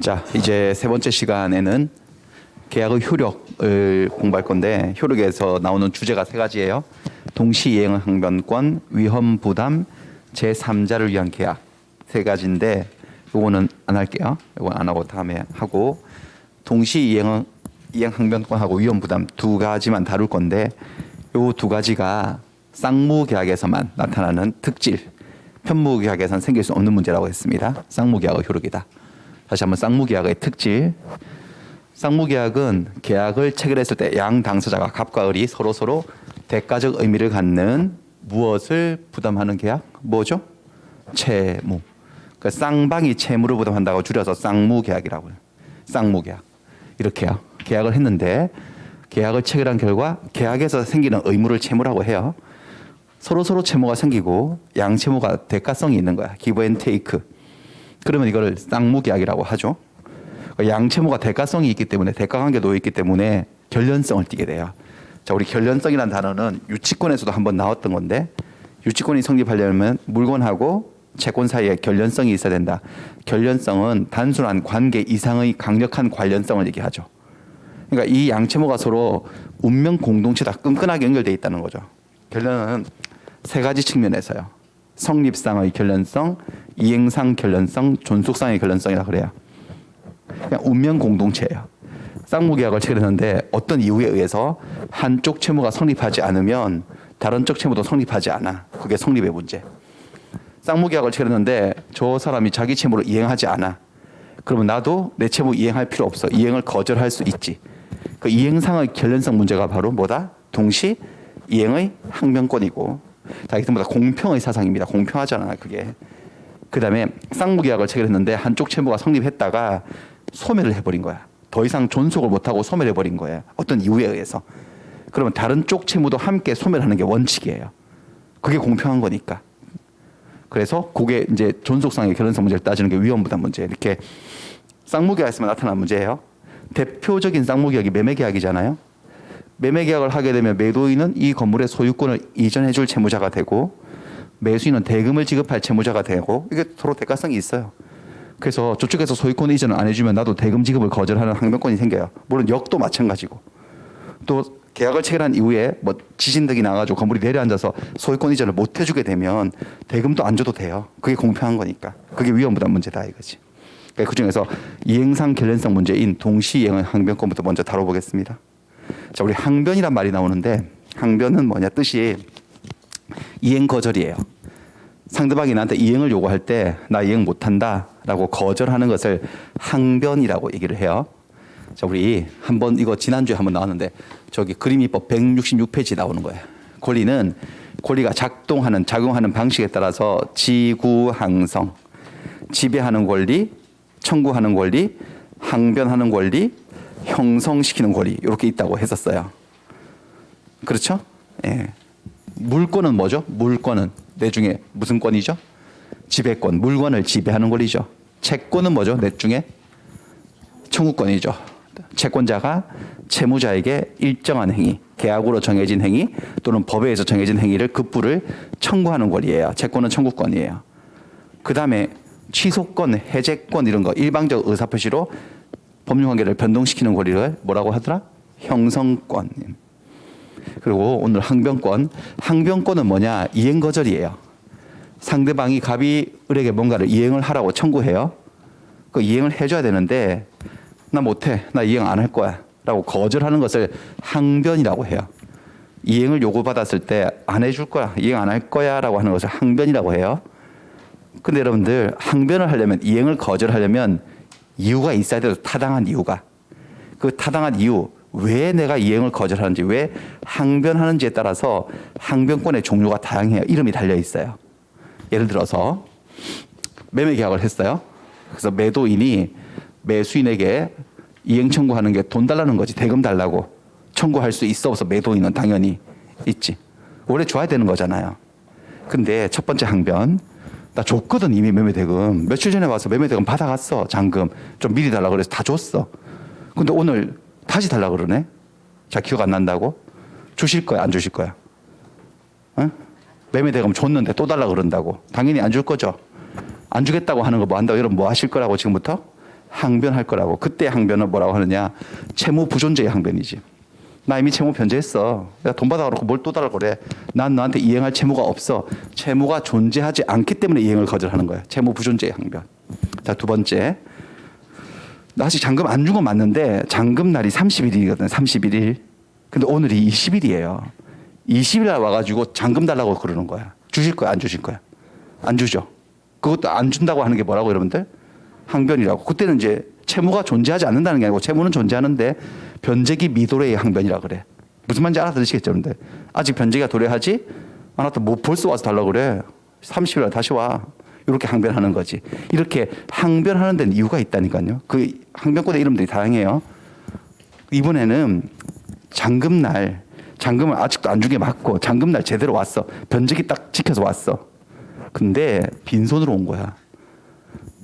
자, 이제 세 번째 시간에는 계약의 효력을 공부할 건데, 효력에서 나오는 주제가 세 가지예요. 동시이행 항변권, 위험 부담, 제3자를 위한 계약. 세 가지인데 요거는 안 할게요. 요건 안 하고 다음에 하고, 동시이행 항변권하고 위험 부담 두 가지만 다룰 건데, 요 두 가지가 쌍무계약에서만 나타나는 특질, 편무계약에서는 생길 수 없는 문제라고 했습니다. 쌍무계약의 효력이다. 다시 한번 쌍무계약의 특질. 쌍무계약은 계약을 체결했을 때 양 당사자가 갑과 을이 서로 대가적 의미를 갖는 무엇을 부담하는 계약? 뭐죠? 채무. 그러니까 쌍방이 채무를 부담한다고 줄여서 쌍무계약이라고 해요. 쌍무계약. 이렇게요. 계약을 했는데 계약을 체결한 결과 계약에서 생기는 의무를 채무라고 해요. 서로 채무가 생기고 양 채무가 대가성이 있는 거야. 기브 앤 테이크. 그러면 이걸 쌍무계약이라고 하죠. 양 채무가 대가성이 있기 때문에, 대가관계에 놓여 있기 때문에 결련성을 띠게 돼요. 자, 우리 결련성이라는 단어는 유치권에서도 한번 나왔던 건데, 유치권이 성립하려면 물건하고 채권 사이에 결련성이 있어야 된다. 결련성은 단순한 관계 이상의 강력한 관련성을 얘기하죠. 그러니까 이 양 채무가 서로 운명 공동체다, 끈끈하게 연결되어 있다는 거죠. 결련은 세 가지 측면에서요. 성립상의 결련성, 이행상 결련성, 존속상의 결련성이라 그래요. 그냥 운명 공동체예요. 쌍무계약을 체결했는데 어떤 이유에 의해서 한쪽 채무가 성립하지 않으면 다른 쪽 채무도 성립하지 않아. 그게 성립의 문제. 쌍무계약을 체결했는데 저 사람이 자기 채무를 이행하지 않아. 그러면 나도 내 채무 이행할 필요 없어. 이행을 거절할 수 있지. 그 이행상의 결련성 문제가 바로 뭐다? 동시 이행의 항변권이고, 자, 이게 전부 다 공평의 사상입니다. 공평하잖아, 그게. 그 다음에 쌍무계약을 체결했는데 한쪽 채무가 성립했다가 소멸을 해버린 거야. 더 이상 존속을 못하고 소멸해버린 거예요. 어떤 이유에 의해서. 그러면 다른 쪽 채무도 함께 소멸하는 게 원칙이에요. 그게 공평한 거니까. 그래서 그게 이제 존속상의 결론성 문제를 따지는 게 위험부담 문제. 이렇게 쌍무계약에서만 나타난 문제예요. 대표적인 쌍무계약이 매매계약이잖아요. 매매계약을 하게 되면 매도인은 이 건물의 소유권을 이전해 줄 채무자가 되고, 매수인은 대금을 지급할 채무자가 되고, 이게 서로 대가성이 있어요. 그래서 저쪽에서 소유권 이전을 안 해주면 나도 대금 지급을 거절하는 항변권이 생겨요. 물론 역도 마찬가지고. 또 계약을 체결한 이후에 뭐 지진 등이 나가지고 건물이 내려앉아서 소유권 이전을 못 해주게 되면 대금도 안 줘도 돼요. 그게 공평한 거니까. 그게 위험부담 문제다 이거지. 그러니까 그중에서 이행상 결련성 문제인 동시이행의 항변권부터 먼저 다뤄보겠습니다. 자, 우리 항변이란 말이 나오는데, 항변은 뭐냐, 뜻이 이행 거절이에요. 상대방이 나한테 이행을 요구할 때 나 이행 못한다 라고 거절하는 것을 항변이라고 얘기를 해요. 자, 우리 한번 이거 지난주에 한번 나왔는데, 저기 그림이법 166페이지 나오는 거예요. 권리가 작용하는 방식에 따라서 지구항성, 지배하는 권리, 청구하는 권리, 항변하는 권리, 형성시키는 권리, 이렇게 있다고 했었어요. 그렇죠? 예. 물권은 뭐죠? 물권은 내 중에 무슨 권이죠? 지배권, 물건을 지배하는 권리죠. 채권은 뭐죠? 내 중에 청구권이죠. 채권자가 채무자에게 일정한 행위, 계약으로 정해진 행위 또는 법에 의해서 정해진 행위를 급부를 청구하는 권리예요. 채권은 청구권이에요. 그 다음에 취소권, 해제권 이런 거 일방적 의사표시로 법률관계를 변동시키는 권리를 뭐라고 하더라? 형성권. 그리고 오늘 항변권. 항변권은 뭐냐? 이행거절이에요. 상대방이 갑이 을에게 뭔가를 이행을 하라고 청구해요. 그 이행을 해줘야 되는데 나 못해, 나 이행 안 할 거야 라고 거절하는 것을 항변이라고 해요. 이행을 요구받았을 때 안 해줄 거야, 이행 안 할 거야 라고 하는 것을 항변이라고 해요. 근데 여러분들, 항변을 하려면, 이행을 거절하려면 이유가 있어야 돼요. 타당한 이유가. 그 타당한 이유, 왜 내가 이행을 거절하는지, 왜 항변하는지에 따라서 항변권의 종류가 다양해요. 이름이 달려 있어요. 예를 들어서 매매 계약을 했어요. 그래서 매도인이 매수인에게 이행 청구하는 게 돈 달라는 거지. 대금 달라고 청구할 수 있어 없어? 매도인은 당연히 있지. 원래 줘야 되는 거잖아요. 근데 첫 번째 항변, 나 줬거든 이미 매매대금. 며칠 전에 와서 매매대금 받아갔어. 잔금 좀 미리 달라고 그래서 다 줬어. 근데 오늘 다시 달라고 그러네. 자, 기억 안 난다고? 주실 거야 안 주실 거야? 응? 매매대금 줬는데 또 달라고 그런다고. 당연히 안 줄 거죠. 안 주겠다고 하는 거 뭐 한다고? 여러분 뭐 하실 거라고 지금부터? 항변할 거라고. 그때 항변은 뭐라고 하느냐? 채무 부존재의 항변이지. 나 이미 채무 변제했어. 내가 돈 받아놓고 뭘 또 달라고 그래. 난 너한테 이행할 채무가 없어. 채무가 존재하지 않기 때문에 이행을 거절하는 거야. 채무 부존재의 항변. 자, 두 번째. 나 아직 잔금 안 준 건 맞는데 잔금 날이 31일이거든. 31일. 근데 오늘이 20일이에요. 20일 날 와가지고 잔금 달라고 그러는 거야. 주실 거야? 안 주실 거야? 안 주죠. 그것도 안 준다고 하는 게 뭐라고 여러분들? 항변이라고. 그때는 이제 채무가 존재하지 않는다는 게 아니고 채무는 존재하는데 변제기 미도래의 항변이라 그래. 무슨 말인지 알아들으시겠죠, 여러분들? 아직 변제기가 도래하지? 나한테 뭐 벌써 와서 달라고 그래. 30일 날 다시 와. 이렇게 항변하는 거지. 이렇게 항변하는 데는 이유가 있다니까요. 그 항변권의 이름들이 다양해요. 이번에는 잔금날, 잔금을 아직도 안 준 게 맞고 잔금날 제대로 왔어. 변제기 딱 지켜서 왔어. 근데 빈손으로 온 거야.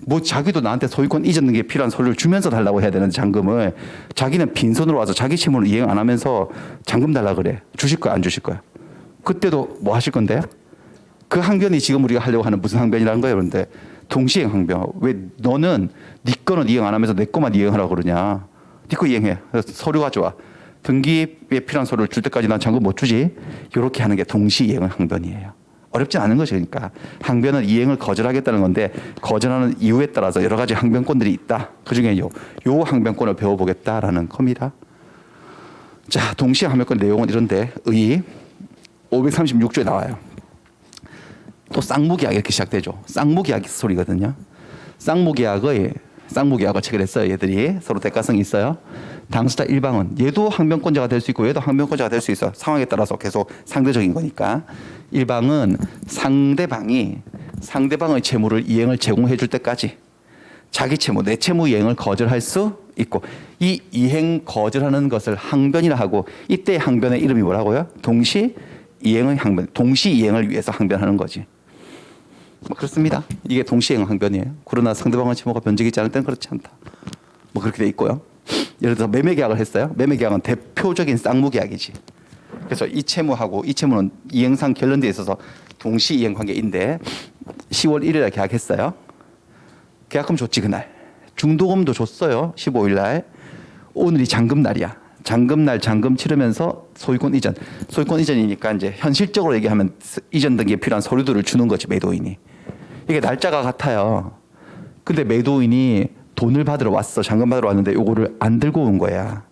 뭐 자기도 나한테 소유권 이전 게 필요한 서류를 주면서 달라고 해야 되는데 잔금을 자기는 빈손으로 와서 자기 채무를 이행 안 하면서 잔금 달라 그래. 주실 거야? 안 주실 거야? 그때도 뭐 하실 건데? 그 항변이 지금 우리가 하려고 하는 무슨 항변이라는 거예요, 그런데 동시행 항변. 왜 너는 네 거는 이행 안 하면서 내 거만 이행하라고 그러냐? 네 거 이행해. 서류 가져와. 등기에 필요한 서류를 줄 때까지 난 잔금 못 주지. 이렇게 하는 게 동시 이행 항변이에요. 어렵지 않은 거죠. 그러니까 항변은 이행을 거절하겠다는 건데 거절하는 이유에 따라서 여러 가지 항변권들이 있다. 그중에 요 항변권을 배워보겠다라는 겁니다. 자, 동시에 항변권 내용은 이런데 의 536조에 나와요. 또 쌍무계약 이렇게 시작되죠. 쌍무계약 소리거든요. 쌍무계약을 체결했어요. 얘들이 서로 대가성이 있어요. 당사자 일방은 얘도 항변권자가 될 수 있고 얘도 항변권자가 될 수 있어. 상황에 따라서 계속 상대적인 거니까. 일방은 상대방의 채무를 이행을 제공해 줄 때까지 자기 채무, 내 채무 이행을 거절할 수 있고 이 이행 거절하는 것을 항변이라 하고 이때 항변의 이름이 뭐라고요? 동시 이행의 항변. 동시 이행을 위해서 항변하는 거지. 뭐 그렇습니다. 이게 동시행 항변이에요. 그러나 상대방의 채무가 변제되지 않을 때는 그렇지 않다. 뭐 그렇게 돼 있고요. 예를 들어서 매매계약을 했어요. 매매계약은 대표적인 쌍무계약이지. 그래서 이 채무하고 이 채무는 이행상 결론되어 있어서 동시 이행 관계인데 10월 1일에 계약했어요. 계약금 줬지 그날. 중도금도 줬어요. 15일 날. 오늘이 잔금 날이야. 잔금 날 잔금 치르면서 소유권 이전이니까 이제 현실적으로 얘기하면 이전 등기에 필요한 서류들을 주는 거지 매도인이. 이게 날짜가 같아요. 근데 매도인이 돈을 받으러 왔어. 잔금 받으러 왔는데 요거를 안 들고 온 거야.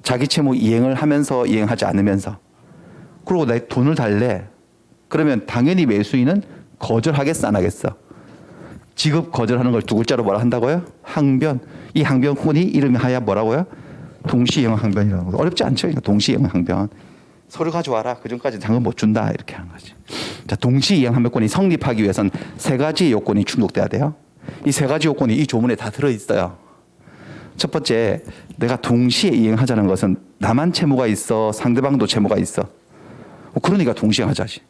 자기 채무 이행을 하면서 이행하지 않으면서. 그리고 내 돈을 달래. 그러면 당연히 매수인은 거절하겠어 안 하겠어? 지급 거절하는 걸 두 글자로 뭐라 한다고요? 항변. 이 항변권이 이름이 하야 뭐라고요? 동시이행 항변이라는 거. 어렵지 않죠? 그러니까 동시이행 항변. 서류 가져와라. 그전까지 잔금 못 준다. 이렇게 하는 거지. 자, 동시이행 항변권이 성립하기 위해서는 세 가지 요건이 충족돼야 돼요. 이 세 가지 요건이 이 조문에 다 들어있어요. 첫 번째, 내가 동시에 이행하자는 것은 나만 채무가 있어, 상대방도 채무가 있어. 그러니까 동시에 하자지.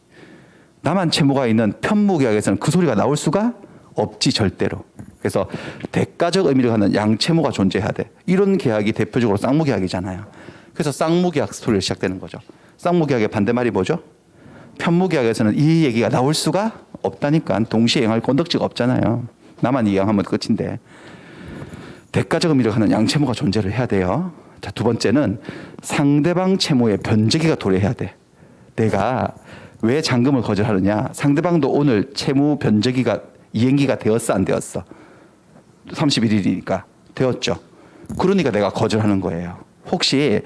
나만 채무가 있는 편무계약에서는 그 소리가 나올 수가 없지 절대로. 그래서 대가적 의미를 갖는 양채무가 존재해야 돼. 이런 계약이 대표적으로 쌍무계약이잖아요. 그래서 쌍무계약 스토리를 시작되는 거죠. 쌍무계약의 반대말이 뭐죠? 편무계약에서는 이 얘기가 나올 수가 없다니까. 동시에 이행할 건덕지가 없잖아요. 나만 이행하면 끝인데. 대가적 의미를 갖는 양채무가 존재를 해야 돼요. 자, 두 번째는 상대방 채무의 변제기가 도래해야 돼. 내가 왜 잔금을 거절하느냐? 상대방도 오늘 채무 변제기가 이행기가 되었어 안 되었어? 31일이니까 되었죠. 그러니까 내가 거절하는 거예요. 혹시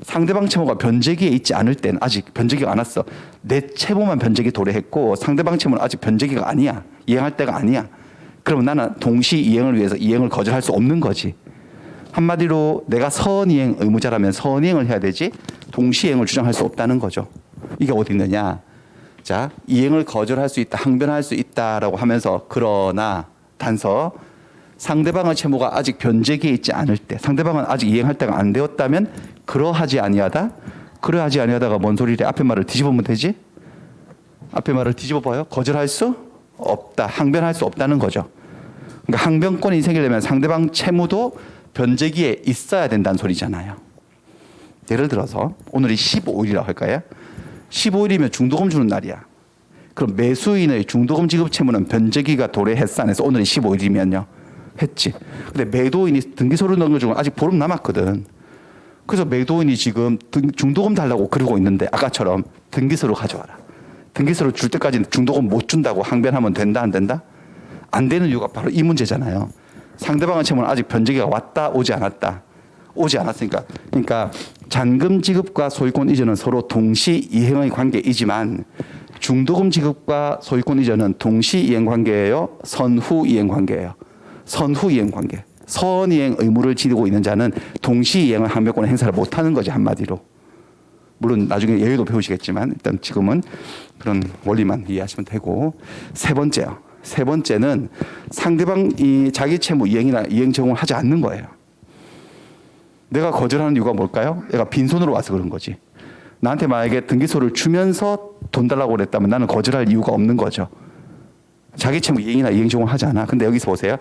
상대방 채무가 변제기에 있지 않을 때는 아직 변제기가 안 왔어. 내 채무만 변제기 도래했고 상대방 채무는 아직 변제기가 아니야. 이행할 때가 아니야. 그러면 나는 동시 이행을 위해서 이행을 거절할 수 없는 거지. 한마디로 내가 선이행 의무자라면 선이행을 해야 되지 동시 이행을 주장할 수 없다는 거죠. 이게 어디 있느냐? 자, 이행을 거절할 수 있다, 항변할 수 있다라고 하면서 그러나 단서 상대방의 채무가 아직 변제기에 있지 않을 때, 상대방은 아직 이행할 때가 안 되었다면 그러하지 아니하다. 그러하지 아니하다가 뭔 소리래? 앞에 말을 뒤집으면 되지? 앞에 말을 뒤집어 봐요. 거절할 수 없다, 항변할 수 없다는 거죠. 그러니까 항변권이 생기려면 상대방 채무도 변제기에 있어야 된다는 소리잖아요. 예를 들어서 오늘이 15일이라고 할까요? 15일이면 중도금 주는 날이야. 그럼 매수인의 중도금 지급 채무는 변제기가 도래했어 안 해서 오늘이 15일이면요. 했지. 근데 매도인이 등기소를 넣은 것 중에 아직 보름 남았거든. 그래서 매도인이 지금 중도금 달라고 그러고 있는데 아까처럼 등기소를 가져와라. 등기소를 줄 때까지는 중도금 못 준다고 항변하면 된다 안 된다? 안 되는 이유가 바로 이 문제잖아요. 상대방의 채무는 아직 변제기가 왔다 오지 않았다. 오지 않았으니까. 그러니까 잔금 지급과 소유권 이전은 서로 동시 이행의 관계이지만 중도금 지급과 소유권 이전은 동시 이행 관계예요. 선후 이행 관계예요. 선후 이행 관계. 선이행 의무를 지니고 있는 자는 동시 이행의 항변권을 행사를 못하는 거지 한마디로. 물론 나중에 예외도 배우시겠지만 일단 지금은 그런 원리만 이해하시면 되고. 세 번째요. 세 번째는 상대방이 자기 채무 이행이나 이행 제공을 하지 않는 거예요. 내가 거절하는 이유가 뭘까요? 내가 빈손으로 와서 그런 거지. 나한테 만약에 등기소를 주면서 돈 달라고 그랬다면 나는 거절할 이유가 없는 거죠. 자기 채무 이행이나 이행 제공을 하지 않아. 근데 여기서 보세요.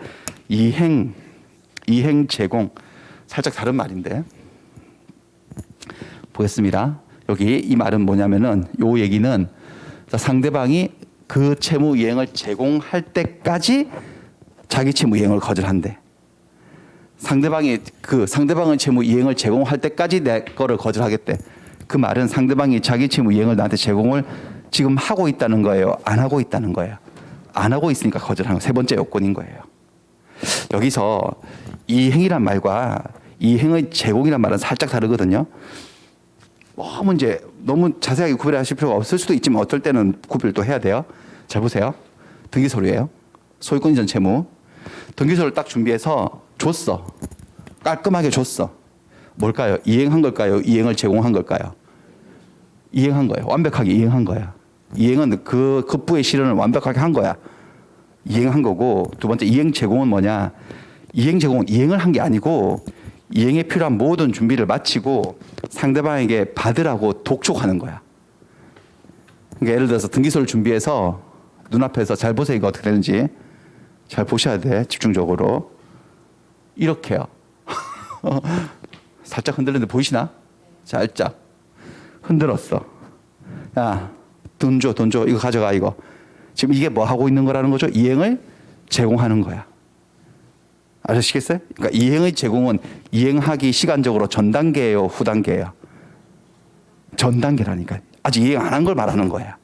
이행 제공. 살짝 다른 말인데. 보겠습니다. 여기 이 말은 뭐냐면은 요 얘기는 상대방이 그 채무 이행을 제공할 때까지 자기 채무 이행을 거절한대. 상대방의 채무 이행을 제공할 때까지 내 거를 거절하겠대. 그 말은 상대방이 자기 채무 이행을 나한테 제공을 지금 하고 있다는 거예요? 안 하고 있다는 거예요? 안 하고 있으니까 거절하는 세 번째 요건인 거예요. 여기서 이행이란 말과 이행의 제공이란 말은 살짝 다르거든요. 너무 자세하게 구별하실 필요가 없을 수도 있지만 어떨 때는 구별도 해야 돼요. 잘 보세요. 등기서류예요. 소유권 이전 채무. 등기서를 딱 준비해서 줬어. 깔끔하게 줬어. 뭘까요? 이행한 걸까요? 이행을 제공한 걸까요? 이행한 거예요. 완벽하게 이행한 거야. 이행은 그 급부의 실현을 완벽하게 한 거야. 이행한 거고. 두 번째 이행 제공은 뭐냐? 이행 제공은 이행을 한 게 아니고 이행에 필요한 모든 준비를 마치고 상대방에게 받으라고 독촉하는 거야. 그러니까 예를 들어서 등기소를 준비해서 눈앞에서 잘 보세요. 이거 어떻게 되는지. 잘 보셔야 돼. 집중적으로. 이렇게요. 살짝 흔들리는데 보이시나? 살짝. 흔들었어. 야, 돈 줘. 이거 가져가, 이거. 지금 이게 뭐 하고 있는 거라는 거죠? 이행을 제공하는 거야. 아시겠어요? 그러니까 이행의 제공은 이행하기 시간적으로 전 단계예요, 후 단계예요? 전 단계라니까. 아직 이행 안 한 걸 말하는 거야.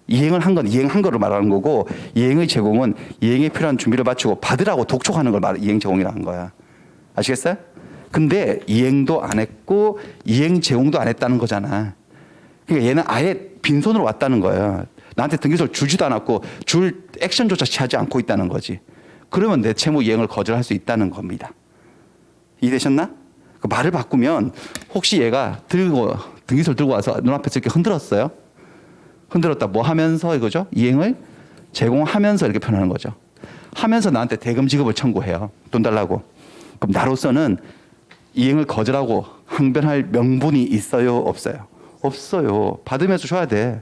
이행을 한 건 이행한 거를 말하는 거고 이행의 제공은 이행에 필요한 준비를 마치고 받으라고 독촉하는 걸 이행 제공이라는 거야. 아시겠어요? 근데 이행도 안 했고 이행 제공도 안 했다는 거잖아. 그러니까 얘는 아예 빈손으로 왔다는 거야. 나한테 등기소를 주지도 않았고 줄 액션조차 취하지 않고 있다는 거지. 그러면 내 채무 이행을 거절할 수 있다는 겁니다. 이해되셨나? 그 말을 바꾸면 혹시 얘가 등기소를 들고 와서 눈앞에서 이렇게 흔들었어요. 흔들었다 뭐 하면서 이거죠? 이행을 제공하면서 이렇게 표현하는 거죠. 하면서 나한테 대금 지급을 청구해요. 돈 달라고. 그럼 나로서는 이행을 거절하고 항변할 명분이 있어요? 없어요? 없어요. 받으면서 줘야 돼.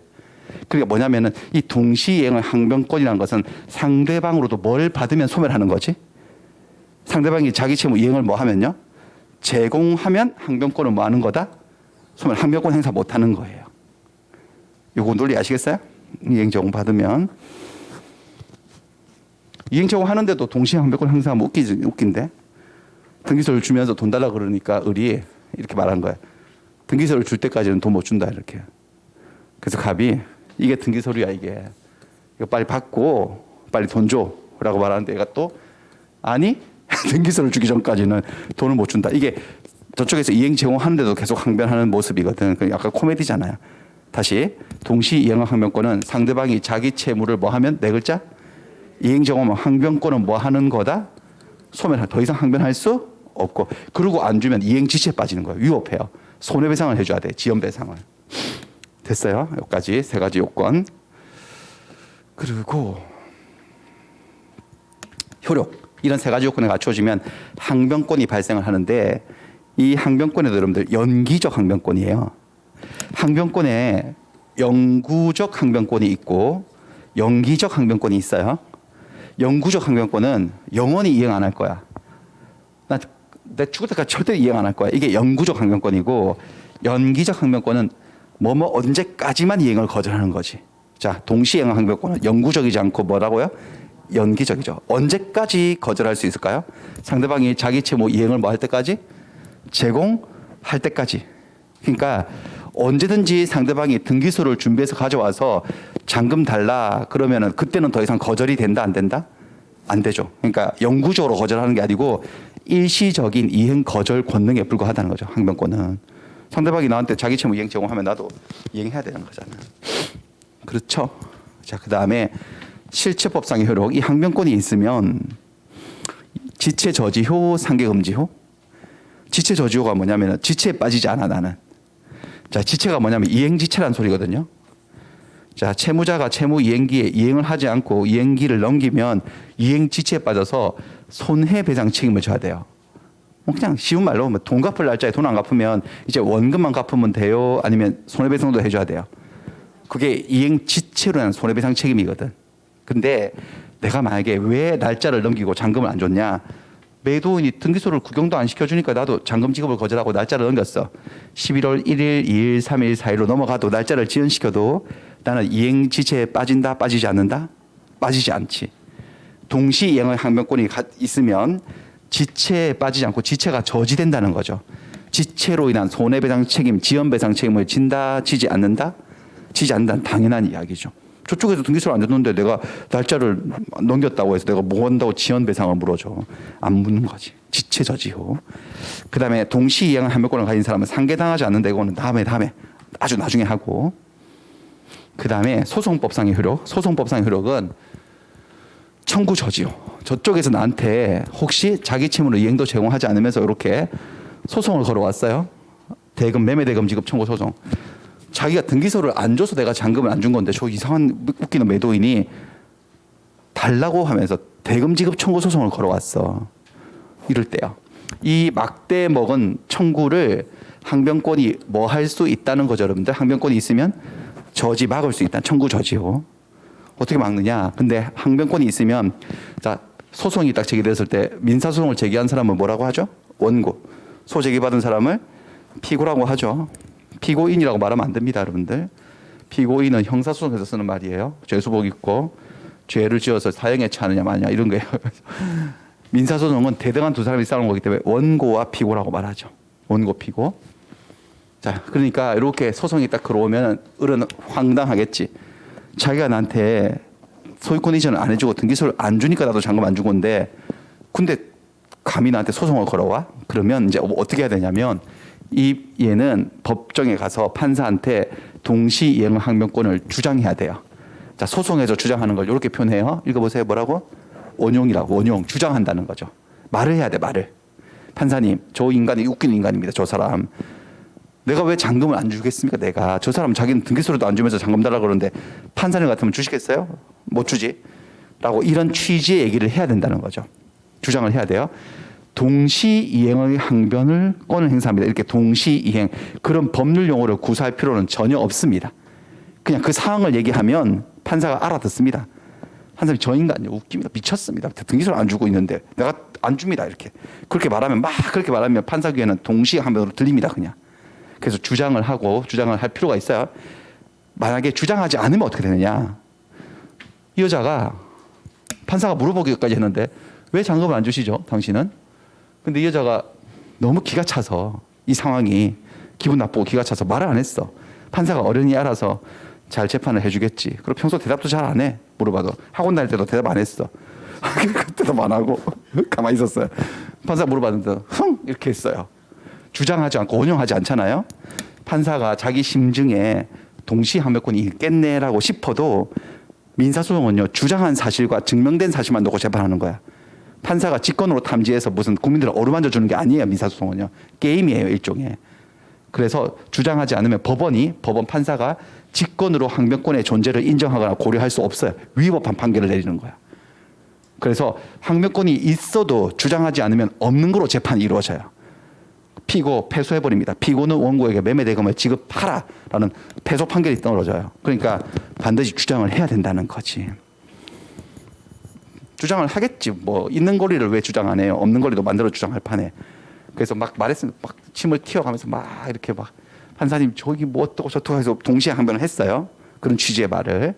그러니까 뭐냐면은 이 동시이행의 항변권이라는 것은 상대방으로도 뭘 받으면 소멸하는 거지? 상대방이 자기 채무 이행을 뭐 하면요? 제공하면 항변권을 뭐 하는 거다? 소멸, 항변권 행사 못 하는 거예요. 요거 논리 아시겠어요? 이행 제공 받으면. 이행 제공 하는데도 동시에 항변권 행사하면 웃긴데? 등기소를 주면서 돈 달라 그러니까 을이 이렇게 말하는 거예요. 등기소를 줄 때까지는 돈 못 준다 이렇게. 그래서 갑이 이게 등기서류야 이게. 이거 빨리 받고 빨리 돈 줘라고 말하는데 얘가 또 아니 등기서를 주기 전까지는 돈을 못 준다. 이게 저쪽에서 이행 제공하는데도 계속 항변하는 모습이거든. 약간 코미디잖아요. 다시 동시 이행 항변권은 상대방이 자기 채무를 뭐 하면 네 글자? 이행 제공하면 항변권은 뭐 하는 거다? 소멸. 더 이상 항변할 수 없고 그러고 안 주면 이행 지시에 빠지는 거예요. 위법해요. 손해배상을 해줘야 돼. 지연배상을. 됐어요. 여기까지 세 가지 요건. 그리고 효력. 이런 세 가지 요건이 갖춰지면 항변권이 발생을 하는데 이 항변권에도 여러분들 연기적 항변권이에요. 항변권에 영구적 항변권이 있고 연기적 항변권이 있어요. 영구적 항변권은 영원히 이행 안 할 거야. 내 죽을 때까지 절대 이행 안 할 거야. 이게 영구적 항변권이고 연기적 항변권은 뭐뭐 언제까지만 이행을 거절하는 거지. 자, 동시이행 항변권은 영구적이지 않고 뭐라고요? 연기적이죠. 언제까지 거절할 수 있을까요? 상대방이 자기 채무 이행을 뭐 할 때까지? 제공할 때까지. 그러니까 언제든지 상대방이 등기소를 준비해서 가져와서 잔금 달라 그러면은 그때는 더 이상 거절이 된다 안 된다? 안 되죠. 그러니까 영구적으로 거절하는 게 아니고 일시적인 이행 거절 권능에 불과하다는 거죠. 항변권은. 상대방이 나한테 자기 채무 이행 제공하면 나도 이행해야 되는 거잖아요. 그렇죠. 자, 그다음에 실체법상의 효력. 이 항변권이 있으면 지체 저지효, 상계 금지효. 지체 저지효가 뭐냐면은 지체에 빠지지 않아 나는. 자, 지체가 뭐냐면 이행지체란 소리거든요. 자, 채무자가 채무 이행기에 이행을 하지 않고 이행기를 넘기면 이행지체에 빠져서 손해배상 책임을 져야 돼요. 뭐 그냥 쉬운 말로 돈 갚을 날짜에 돈 안 갚으면 이제 원금만 갚으면 돼요? 아니면 손해배상도 해줘야 돼요? 그게 이행지체로 한 손해배상 책임이거든. 근데 내가 만약에 왜 날짜를 넘기고 잔금을 안 줬냐? 매도인이 등기소를 구경도 안 시켜주니까 나도 잔금 지급을 거절하고 날짜를 넘겼어. 11월 1일, 2일, 3일, 4일로 넘어가도 날짜를 지연시켜도 나는 이행지체에 빠진다, 빠지지 않는다? 빠지지 않지. 동시 이행의 항변권이 있으면 지체에 빠지지 않고 지체가 저지된다는 거죠. 지체로 인한 손해배상 책임, 지연배상 책임을 진다, 지지 않는다? 지지 않는다는 당연한 이야기죠. 저쪽에서 등기소를 안 줬는데 내가 날짜를 넘겼다고 해서 내가 뭐 한다고 지연배상을 물어줘. 안 묻는 거지. 지체 저지효. 그다음에 동시 이행 항변권을 가진 사람은 상계당하지 않는다. 이거는 다음에 아주 나중에 하고. 그다음에 소송법상의 효력. 소송법상의 효력은 청구 저지효. 저쪽에서 나한테 혹시 자기 채무로 이행도 제공하지 않으면서 이렇게 소송을 걸어왔어요. 대금 매매대금 지급 청구 소송. 자기가 등기소를 안 줘서 내가 잔금을 안 준 건데 저 이상한 웃기는 매도인이 달라고 하면서 대금 지급 청구 소송을 걸어왔어. 이럴 때요. 이 막대 먹은 청구를 항변권이 뭐 할 수 있다는 거죠, 여러분들. 항변권이 있으면 저지 막을 수 있다. 청구 저지요. 어떻게 막느냐? 근데 항변권이 있으면 자, 소송이 딱 제기됐을 때 민사소송을 제기한 사람은 뭐라고 하죠? 원고. 소제기받은 사람을 피고라고 하죠. 피고인이라고 말하면 안 됩니다, 여러분들. 피고인은 형사소송에서 쓰는 말이에요. 죄수복 입고 죄를 지어서 사형에 처하느냐 마냐 이런 거예요. 민사소송은 대등한 두 사람이 싸우는 거기 때문에 원고와 피고라고 말하죠. 원고, 피고. 자, 그러니까 이렇게 소송이 딱 들어오면 을은 황당하겠지. 자기가 나한테 소유권 이전을 안 해주고 등기소를 안 주니까 나도 잔금 안 준 건데 근데 감히 나한테 소송을 걸어와? 그러면 이제 어떻게 해야 되냐면 얘는 법정에 가서 판사한테 동시 이행 항변권을 주장해야 돼요. 자, 소송에서 주장하는 걸 이렇게 표현해요. 읽어보세요. 뭐라고? 원용이라고. 원용. 주장한다는 거죠. 말을 해야 돼. 말을. 판사님, 저 인간이 웃기는 인간입니다. 저 사람. 내가 왜 잔금을 안 주겠습니까? 내가. 저 사람 자기는 등기소리도 안 주면서 잔금 달라고 그러는데 판사님 같으면 주시겠어요? 못 주지. 라고 이런 취지의 얘기를 해야 된다는 거죠. 주장을 해야 돼요. 동시 이행의 항변을 권을 행사합니다. 이렇게 동시 이행 그런 법률 용어를 구사할 필요는 전혀 없습니다. 그냥 그 사항을 얘기하면 판사가 알아듣습니다. 한 사람이 저 인간 웃깁니다. 미쳤습니다. 등기소를 안 주고 있는데 내가 안 줍니다. 이렇게 그렇게 말하면 그렇게 말하면 판사 귀에는 동시 항변으로 들립니다. 그냥. 그래서 주장을 하고 주장을 할 필요가 있어요. 만약에 주장하지 않으면 어떻게 되느냐? 이 여자가 판사가 물어보기까지 했는데 왜 잔금을 안 주시죠? 당신은? 근데 이 여자가 너무 기가 차서 이 상황이 기분 나쁘고 기가 차서 말을 안 했어. 판사가 어른이 알아서 잘 재판을 해주겠지. 그리고 평소 대답도 잘 안 해. 물어봐도. 학원 다닐 때도 대답 안 했어. 그때도 안 하고 가만히 있었어요. 판사가 물어봤는데 흥 이렇게 했어요. 주장하지 않고 원용하지 않잖아요. 판사가 자기 심증에 동시 항변권이 있겠네라고 싶어도 민사소송은요. 주장한 사실과 증명된 사실만 놓고 재판하는 거야. 판사가 직권으로 탐지해서 무슨 국민들을 어루만져 주는 게 아니에요. 민사소송은요. 게임이에요. 일종의. 그래서 주장하지 않으면 법원 판사가 직권으로 항변권의 존재를 인정하거나 고려할 수 없어요. 위법한 판결을 내리는 거야. 그래서 항변권이 있어도 주장하지 않으면 없는 거로 재판이 이루어져요. 피고 패소해버립니다. 피고는 원고에게 매매대금을 지급하라라는 패소 판결이 떨어져요. 그러니까 반드시 주장을 해야 된다는 거지. 주장을 하겠지. 뭐 있는 권리를 왜 주장 안 해요? 없는 권리도 만들어 주장할 판에. 그래서 막 말했으면 막 침을 튀어가면서 막 이렇게 막 판사님 저기 뭐 어떠고 저떠고 해서 동시에 항변을 했어요. 그런 취지의 말을.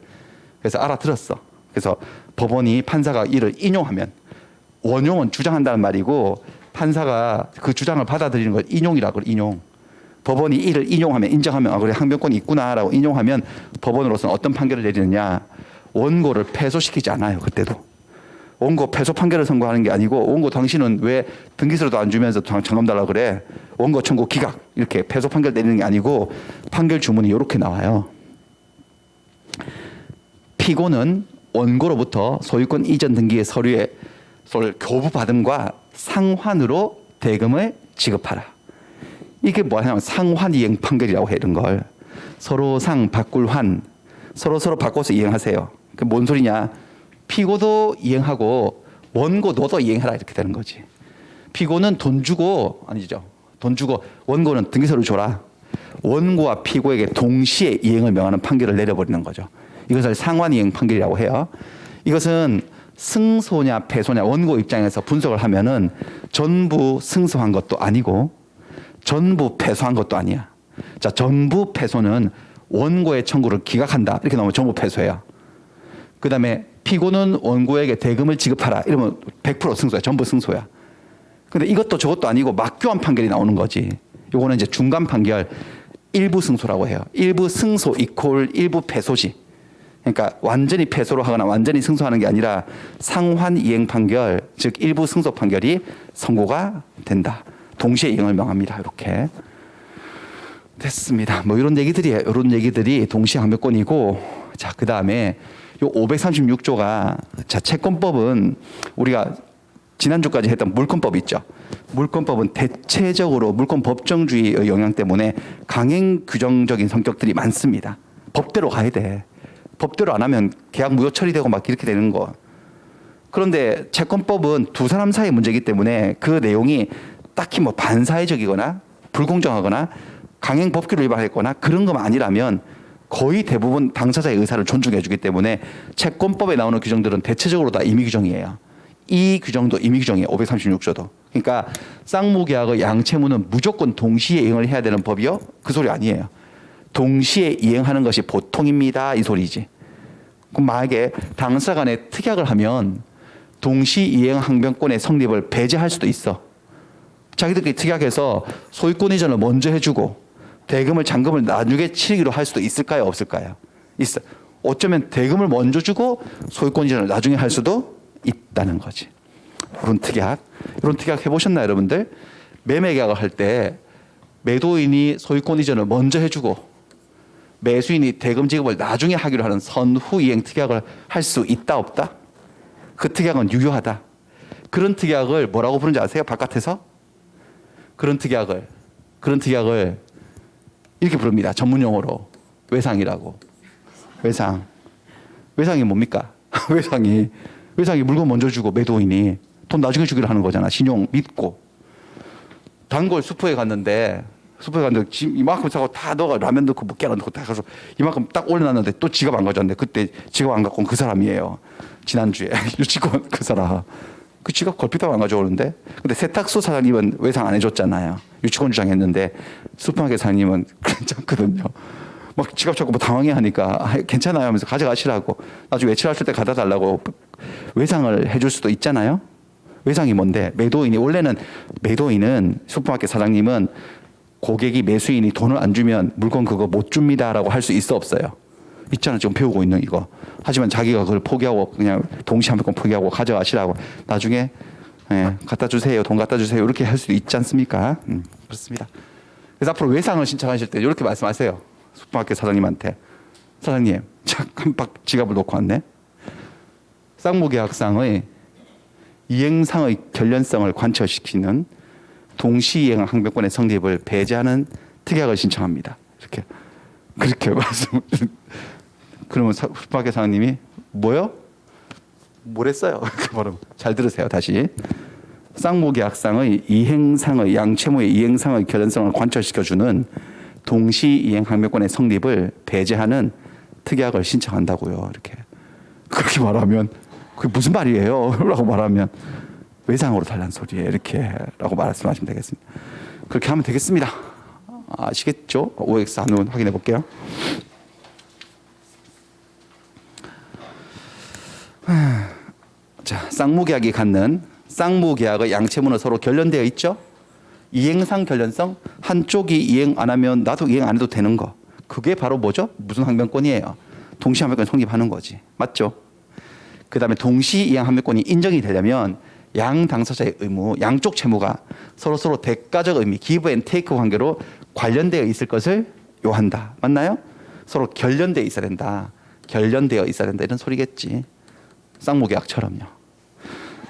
그래서 알아들었어. 그래서 법원이 판사가 이를 인용하면, 원용은 주장한다는 말이고 판사가 그 주장을 받아들이는 걸 인용이라고 그래. 인용. 법원이 이를 인용하면, 인정하면, 아 그래 항변권이 있구나라고 인용하면 법원으로서는 어떤 판결을 내리느냐, 원고를 패소시키지 않아요. 그때도 원고 패소 판결을 선고하는 게 아니고, 원고 당신은 왜 등기소로도 안 주면서 장검 달라고 그래, 원고 청구 기각, 이렇게 패소 판결 내리는 게 아니고 판결 주문이 이렇게 나와요. 피고는 원고로부터 소유권 이전 등기의 서류를 교부받음과 상환으로 대금을 지급하라. 이게 뭐냐면 상환이행 판결이라고 해. 이런 걸 서로 상 바꿀 환, 서로 바꿔서 이행하세요. 그 뭔 소리냐, 피고도 이행하고 원고 너도 이행해라, 이렇게 되는 거지. 피고는 돈 주고, 아니죠, 돈 주고 원고는 등기소를 줘라. 원고와 피고에게 동시에 이행을 명하는 판결을 내려버리는 거죠. 이것을 상환이행 판결이라고 해요. 이것은 승소냐 패소냐 원고 입장에서 분석을 하면은 전부 승소한 것도 아니고 전부 패소한 것도 아니야. 자, 전부 패소는 원고의 청구를 기각한다, 이렇게 나오면 전부 패소예요. 그 다음에 피고는 원고에게 대금을 지급하라, 이러면 100% 승소야. 전부 승소야. 근데 이것도 저것도 아니고 막교환 판결이 나오는 거지. 요거는 이제 중간 판결, 일부 승소라고 해요. 일부 승소 이퀄 일부 패소지. 그러니까 완전히 패소로 하거나 완전히 승소하는 게 아니라 상환 이행 판결, 즉 일부 승소 판결이 선고가 된다. 동시에 이행을 명합니다. 이렇게 됐습니다. 뭐 이런 얘기들이에요. 이런 얘기들이 동시에 항변권이고, 자, 그 다음에 요 536조가, 자, 채권법은 우리가 지난주까지 했던 물권법 있죠. 물권법은 대체적으로 물권 법정주의의 영향 때문에 강행 규정적인 성격들이 많습니다. 법대로 가야 돼. 법대로 안 하면 계약 무효 처리되고 막 이렇게 되는 거. 그런데 채권법은 두 사람 사이의 문제이기 때문에 그 내용이 딱히 뭐 반사회적이거나 불공정하거나 강행 법규를 위반했거나 그런 것만 아니라면 거의 대부분 당사자의 의사를 존중해 주기 때문에 채권법에 나오는 규정들은 대체적으로 다 임의 규정이에요. 이 규정도 임의 규정이에요. 536조도. 그러니까 쌍무계약의 양채무는 무조건 동시에 이행을 해야 되는 법이요? 그 소리 아니에요. 동시에 이행하는 것이 보통입니다, 이 소리지. 그럼 만약에 당사자 간에 특약을 하면 동시 이행 항변권의 성립을 배제할 수도 있어. 자기들끼리 특약해서 소유권 이전을 먼저 해주고 대금을 잔금을 나중에 치르기로 할 수도 있을까요, 없을까요? 있어. 어쩌면 대금을 먼저 주고 소유권 이전을 나중에 할 수도 있다는 거지. 이런 특약 해보셨나요, 여러분들? 매매 계약을 할 때 매도인이 소유권 이전을 먼저 해주고 매수인이 대금 지급을 나중에 하기로 하는 선후 이행 특약을 할 수 있다, 없다? 그 특약은 유효하다. 그런 특약을 뭐라고 부르는지 아세요? 바깥에서? 그런 특약을 이렇게 부릅니다. 전문 용어로 외상이라고. 외상이 뭡니까? 외상이 물건 먼저 주고 매도인이 돈 나중에 주기로 하는 거잖아. 신용 믿고. 단골 슈퍼에 갔는데 이만큼 사고 다 너가 라면 넣고 뭐 깨라 넣고 다 가서 이만큼 딱 올려놨는데 또 지갑 안 가져왔는데, 그때 지갑 안 갖고 온 그 사람이에요. 지난주에 유치권 그 사람. 그 지갑 걸핏하고 안 가져오는데, 근데 세탁소 사장님은 외상 안 해줬잖아요. 유치권 주장했는데 슈퍼마켓 사장님은 괜찮거든요. 막 지갑 찾고 뭐 당황해 하니까 괜찮아요 하면서 가져가시라고, 나중에 외출하실 때 갖다 달라고 외상을 해줄 수도 있잖아요. 외상이 뭔데? 원래는 매도인은, 슈퍼마켓 사장님은 고객이 매수인이 돈을 안 주면 물건 그거 못 줍니다라고 할 수 있어, 없어요? 있잖아, 지금 배우고 있는 이거. 하지만 자기가 그걸 포기하고 그냥 동시에 한 번 포기하고 가져가시라고, 나중에 갖다 주세요, 돈 갖다 주세요, 이렇게 할 수도 있지 않습니까? 그렇습니다. 그래서 앞으로 외상을 신청하실 때 이렇게 말씀하세요. 슈퍼마켓 사장님한테, 사장님, 깜빡 지갑을 놓고 왔네. 쌍무계약상의 이행상의 결련성을 관철시키는 동시이행 항변권의 성립을 배제하는 특약을 신청합니다. 그렇게 말씀. 그러면 슈퍼마켓 사장님이 뭐요? 뭐랬어요? 잘 들으세요. 다시. 쌍무계약상의 이행상의 양채무의 이행상의 결연성을 관철시켜주는 동시이행 항변권의 성립을 배제하는 특약을 신청한다고요. 그렇게 말하면 그게 무슨 말이에요? 라고 말하면 외상으로 달란 소리예요. 라고 말씀하시면 되겠습니다. 그렇게 하면 되겠습니다. 아시겠죠? OX 한번 확인해 볼게요. 쌍무계약이 갖는 쌍무계약의 양채무는 서로 결련되어 있죠. 이행상 결련성, 한쪽이 이행 안 하면 나도 이행 안 해도 되는 거. 그게 바로 뭐죠? 무슨 항변권이에요? 동시항변권 성립하는 거지. 맞죠? 그다음에 동시이행항변권이 인정이 되려면 양 당사자의 의무, 양쪽 채무가 서로 대가적 의미, 기브 앤 테이크 관계로 관련되어 있을 것을 요한다. 맞나요? 서로 결련되어 있어야 된다. 결련되어 있어야 된다. 이런 소리겠지. 쌍무계약처럼요.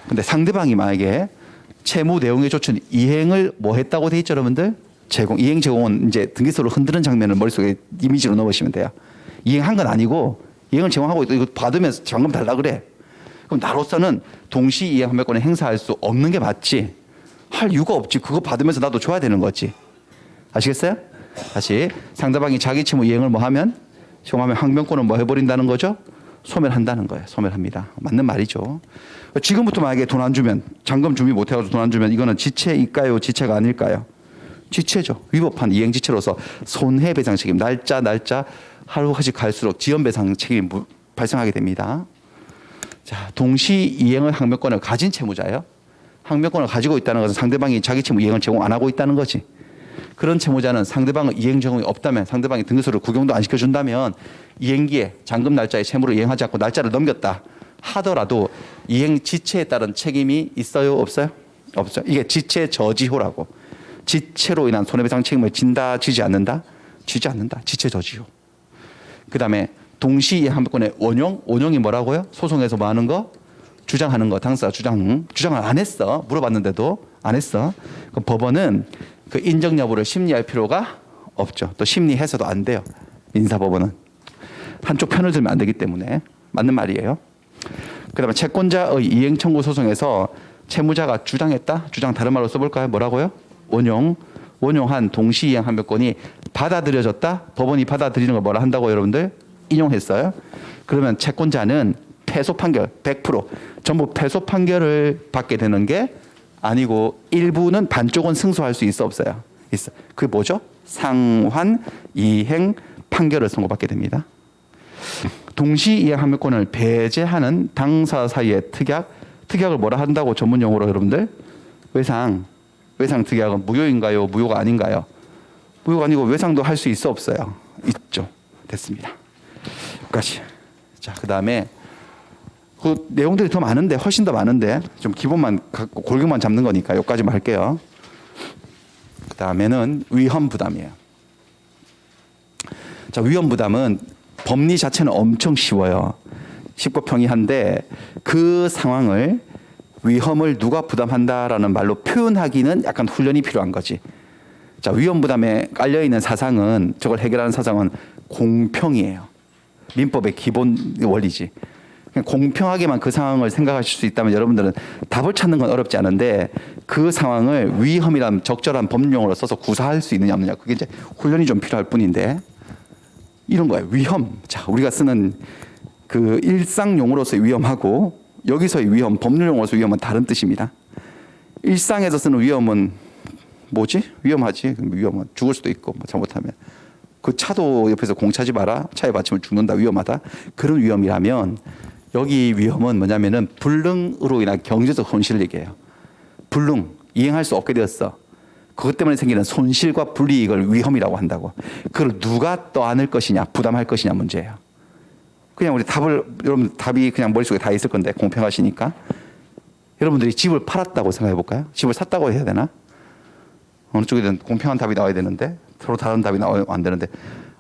근데 상대방이 만약에 채무 내용에 조춘 이행을 뭐 했다고 돼 있죠, 여러분들? 이행 제공은 이제 등기소를 흔드는 장면을 머릿속에 이미지로 넣으시면 돼요. 이행한 건 아니고 이행을 제공하고 있고 이거 받으면서 잔금 달라 그래. 그럼 나로서는 동시 이행 판매권을 행사할 수 없는 게 맞지. 할 이유가 없지. 그거 받으면서 나도 줘야 되는 거지. 아시겠어요? 다시 상대방이 자기 채무 이행을 뭐 하면 시험하면 항변권을 뭐 해버린다는 거죠? 소멸한다는 거예요. 소멸합니다. 맞는 말이죠. 지금부터 만약에 돈 안 주면 잔금 준비 못 해가지고 돈 안 주면 이거는 지체일까요? 지체가 아닐까요? 지체죠. 위법한 이행지체로서 손해배상 책임 날짜 하루씩 갈수록 지연배상 책임이 발생하게 됩니다. 자, 동시 이행의 항변권을 가진 채무자예요. 항변권을 가지고 있다는 것은 상대방이 자기 채무 이행을 제공 안 하고 있다는 거지. 그런 채무자는 상대방의 이행 제공이 없다면 상대방이 등기소를 구경도 안 시켜준다면 이행기에 잔금 날짜에 채무를 이행하지 않고 날짜를 넘겼다 하더라도 이행 지체에 따른 책임이 있어요? 없어요? 없죠. 이게 지체 저지효라고. 지체로 인한 손해배상 책임을 진다, 지지 않는다? 지지 않는다. 지체 저지효. 그다음에 동시 이행 항변권의 원용이 뭐라고요? 소송에서 뭐 하는 거? 주장하는 거. 당사자 주장을 안 했어. 물어봤는데도 안 했어. 그럼 법원은 그 인정 여부를 심리할 필요가 없죠. 또 심리해서도 안 돼요. 민사법원은 한쪽 편을 들면 안 되기 때문에. 맞는 말이에요. 그다음에 채권자의 이행 청구 소송에서 채무자가 주장했다. 주장 다른 말로 써볼까요? 뭐라고요? 원용한 동시 이행 항변권이 받아들여졌다. 법원이 받아들이는 걸 뭐라 한다고 여러분들? 인용했어요. 그러면 채권자는 패소 판결 100% 전부 패소 판결을 받게 되는 게 아니고 일부는 반쪽은 승소할 수 있어 없어요? 있어. 그게 뭐죠? 상환 이행 판결을 선고받게 됩니다. 동시 이행 항변권을 배제하는 당사 사이의 특약을 뭐라 한다고 전문 용어로 여러분들? 외상 특약은 무효인가요? 무효가 아닌가요? 무효가 아니고 외상도 할 수 있어 없어요? 있죠. 됐습니다. 여기까지. 자, 그다음에 그 내용들이 더 많은데 훨씬 더 많은데 좀 기본만 갖고 골격만 잡는 거니까 여기까지만 할게요. 그다음에는 위험 부담이에요. 자, 위험 부담은 법리 자체는 엄청 쉬워요. 쉽고 평이한데 그 상황을 위험을 누가 부담한다라는 말로 표현하기는 약간 훈련이 필요한 거지. 자, 위험 부담에 깔려 있는 사상은 저걸 해결하는 사상은 공평이에요. 민법의 기본 원리지. 공평하게만 그 상황을 생각하실 수 있다면 여러분들은 답을 찾는 건 어렵지 않은데 그 상황을 위험이란 적절한 법령으로 써서 구사할 수 있느냐 없느냐 그게 이제 훈련이 좀 필요할 뿐인데 이런 거예요. 위험. 자, 우리가 쓰는 그 일상 용어로서의 위험하고 여기서의 위험, 법률 용어로서의 위험은 다른 뜻입니다. 일상에서 쓰는 위험은 뭐지? 위험하지. 위험은 죽을 수도 있고 뭐 잘못하면 그 차도 옆에서 공 차지 마라. 차에 받치면 죽는다. 위험하다. 그런 위험이라면 여기 위험은 뭐냐면은 불능으로 인한 경제적 손실을 얘기해요. 불능, 이행할 수 없게 되었어. 그것 때문에 생기는 손실과 불이익을 위험이라고 한다고. 그걸 누가 떠안을 것이냐, 부담할 것이냐 문제예요. 그냥 우리 여러분 답이 그냥 머릿속에 다 있을 건데 공평하시니까. 여러분들이 집을 팔았다고 생각해 볼까요? 집을 샀다고 해야 되나? 어느 쪽이든 공평한 답이 나와야 되는데 서로 다른 답이 나오면 안 되는데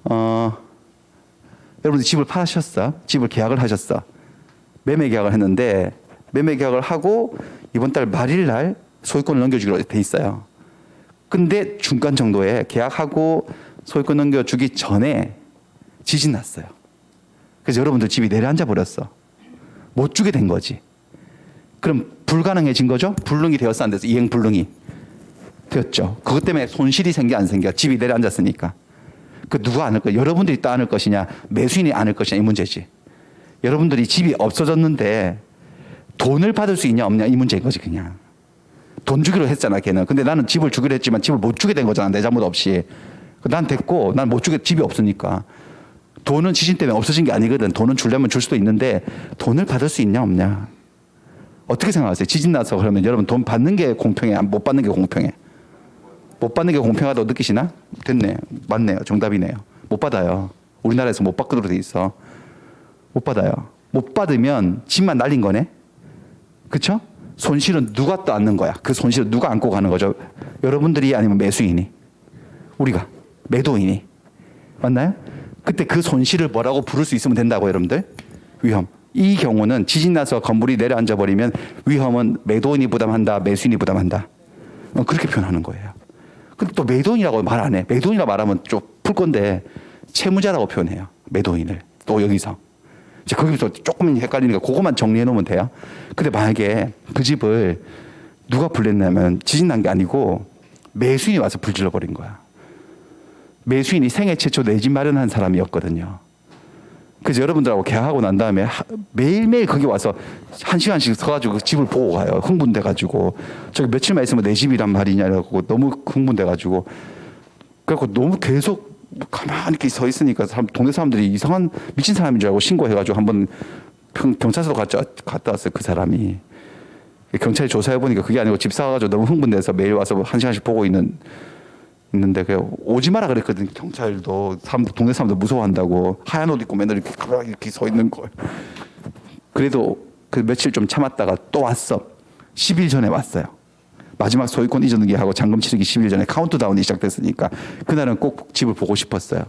여러분들이 집을 파셨어. 집을 계약을 하셨어. 매매 계약을 했는데 매매 계약을 하고 이번 달 말일 날 소유권을 넘겨주기로 돼 있어요. 근데 중간 정도에 계약하고 소유권 넘겨주기 전에 지진 났어요. 그래서 여러분들 집이 내려앉아 버렸어. 못 주게 된 거지. 그럼 불가능해진 거죠? 불능이 되었어 안 돼서 이행 불능이 되었죠. 그것 때문에 손실이 생겨 안 생겨? 집이 내려앉았으니까. 그 누가 안을 거야? 여러분들이 떠안을 것이냐 매수인이 안을 것이냐 이 문제지. 여러분들이 집이 없어졌는데 돈을 받을 수 있냐 없냐 이 문제인 거지 그냥. 돈 주기로 했잖아 걔는. 근데 나는 집을 주기로 했지만 집을 못 주게 된 거잖아 내 잘못 없이. 난 됐고 난 못 주게 집이 없으니까. 돈은 지진 때문에 없어진 게 아니거든. 돈은 주려면 줄 수도 있는데 돈을 받을 수 있냐 없냐. 어떻게 생각하세요? 지진 나서 그러면 여러분 돈 받는 게 공평해? 못 받는 게 공평해? 못 받는 게 공평하다고 느끼시나? 됐네. 맞네요. 정답이네요. 못 받아요. 우리나라에서 못 받도록 돼 있어. 못 받아요. 못 받으면 집만 날린 거네. 그렇죠? 손실은 누가 또 안는 거야? 그 손실은 누가 안고 가는 거죠? 여러분들이 아니면 매수인이? 우리가. 매도인이. 맞나요? 그때 그 손실을 뭐라고 부를 수 있으면 된다고 여러분들? 위험. 이 경우는 지진 나서 건물이 내려앉아 버리면 위험은 매도인이 부담한다, 매수인이 부담한다. 그렇게 표현하는 거예요. 근데 또 매도인이라고 말 안 해. 매도인이라고 말하면 좀 풀 건데 채무자라고 표현해요. 매도인을. 또 여기서. 이제 거기서 조금 헷갈리니까 그것만 정리해 놓으면 돼요. 근데 만약에 그 집을 누가 불냈냐면 지진 난 게 아니고 매수인이 와서 불질러 버린 거야. 매수인이 생애 최초 내 집 마련한 사람이었거든요. 그래서 여러분들하고 계약하고 난 다음에 매일매일 거기 와서 한 시간씩 서가지고 집을 보고 가요. 흥분돼가지고. 저기 며칠만 있으면 내 집이란 말이냐고 너무 흥분돼가지고. 그래갖고 너무 계속 가만히 이렇게 서 있으니까 동네 사람들이 이상한 미친 사람인 줄 알고 신고해가지고 한번 경찰서로 갔다 왔어요. 그 사람이. 경찰이 조사해보니까 그게 아니고 집 사가지고 너무 흥분돼서 매일 와서 한 시간씩 보고 있는데 그냥 오지 마라 그랬거든. 경찰도 동네 사람들 무서워한다고 하얀 옷 입고 맨날 이렇게 가만히 이렇게 서 있는 걸. 그래도 그 며칠 좀 참았다가 또 왔어. 10일 전에 왔어요. 마지막 소유권 이전 기하고 잔금 치르기 10일 전에 카운트다운이 시작됐으니까 그날은 꼭 집을 보고 싶었어요.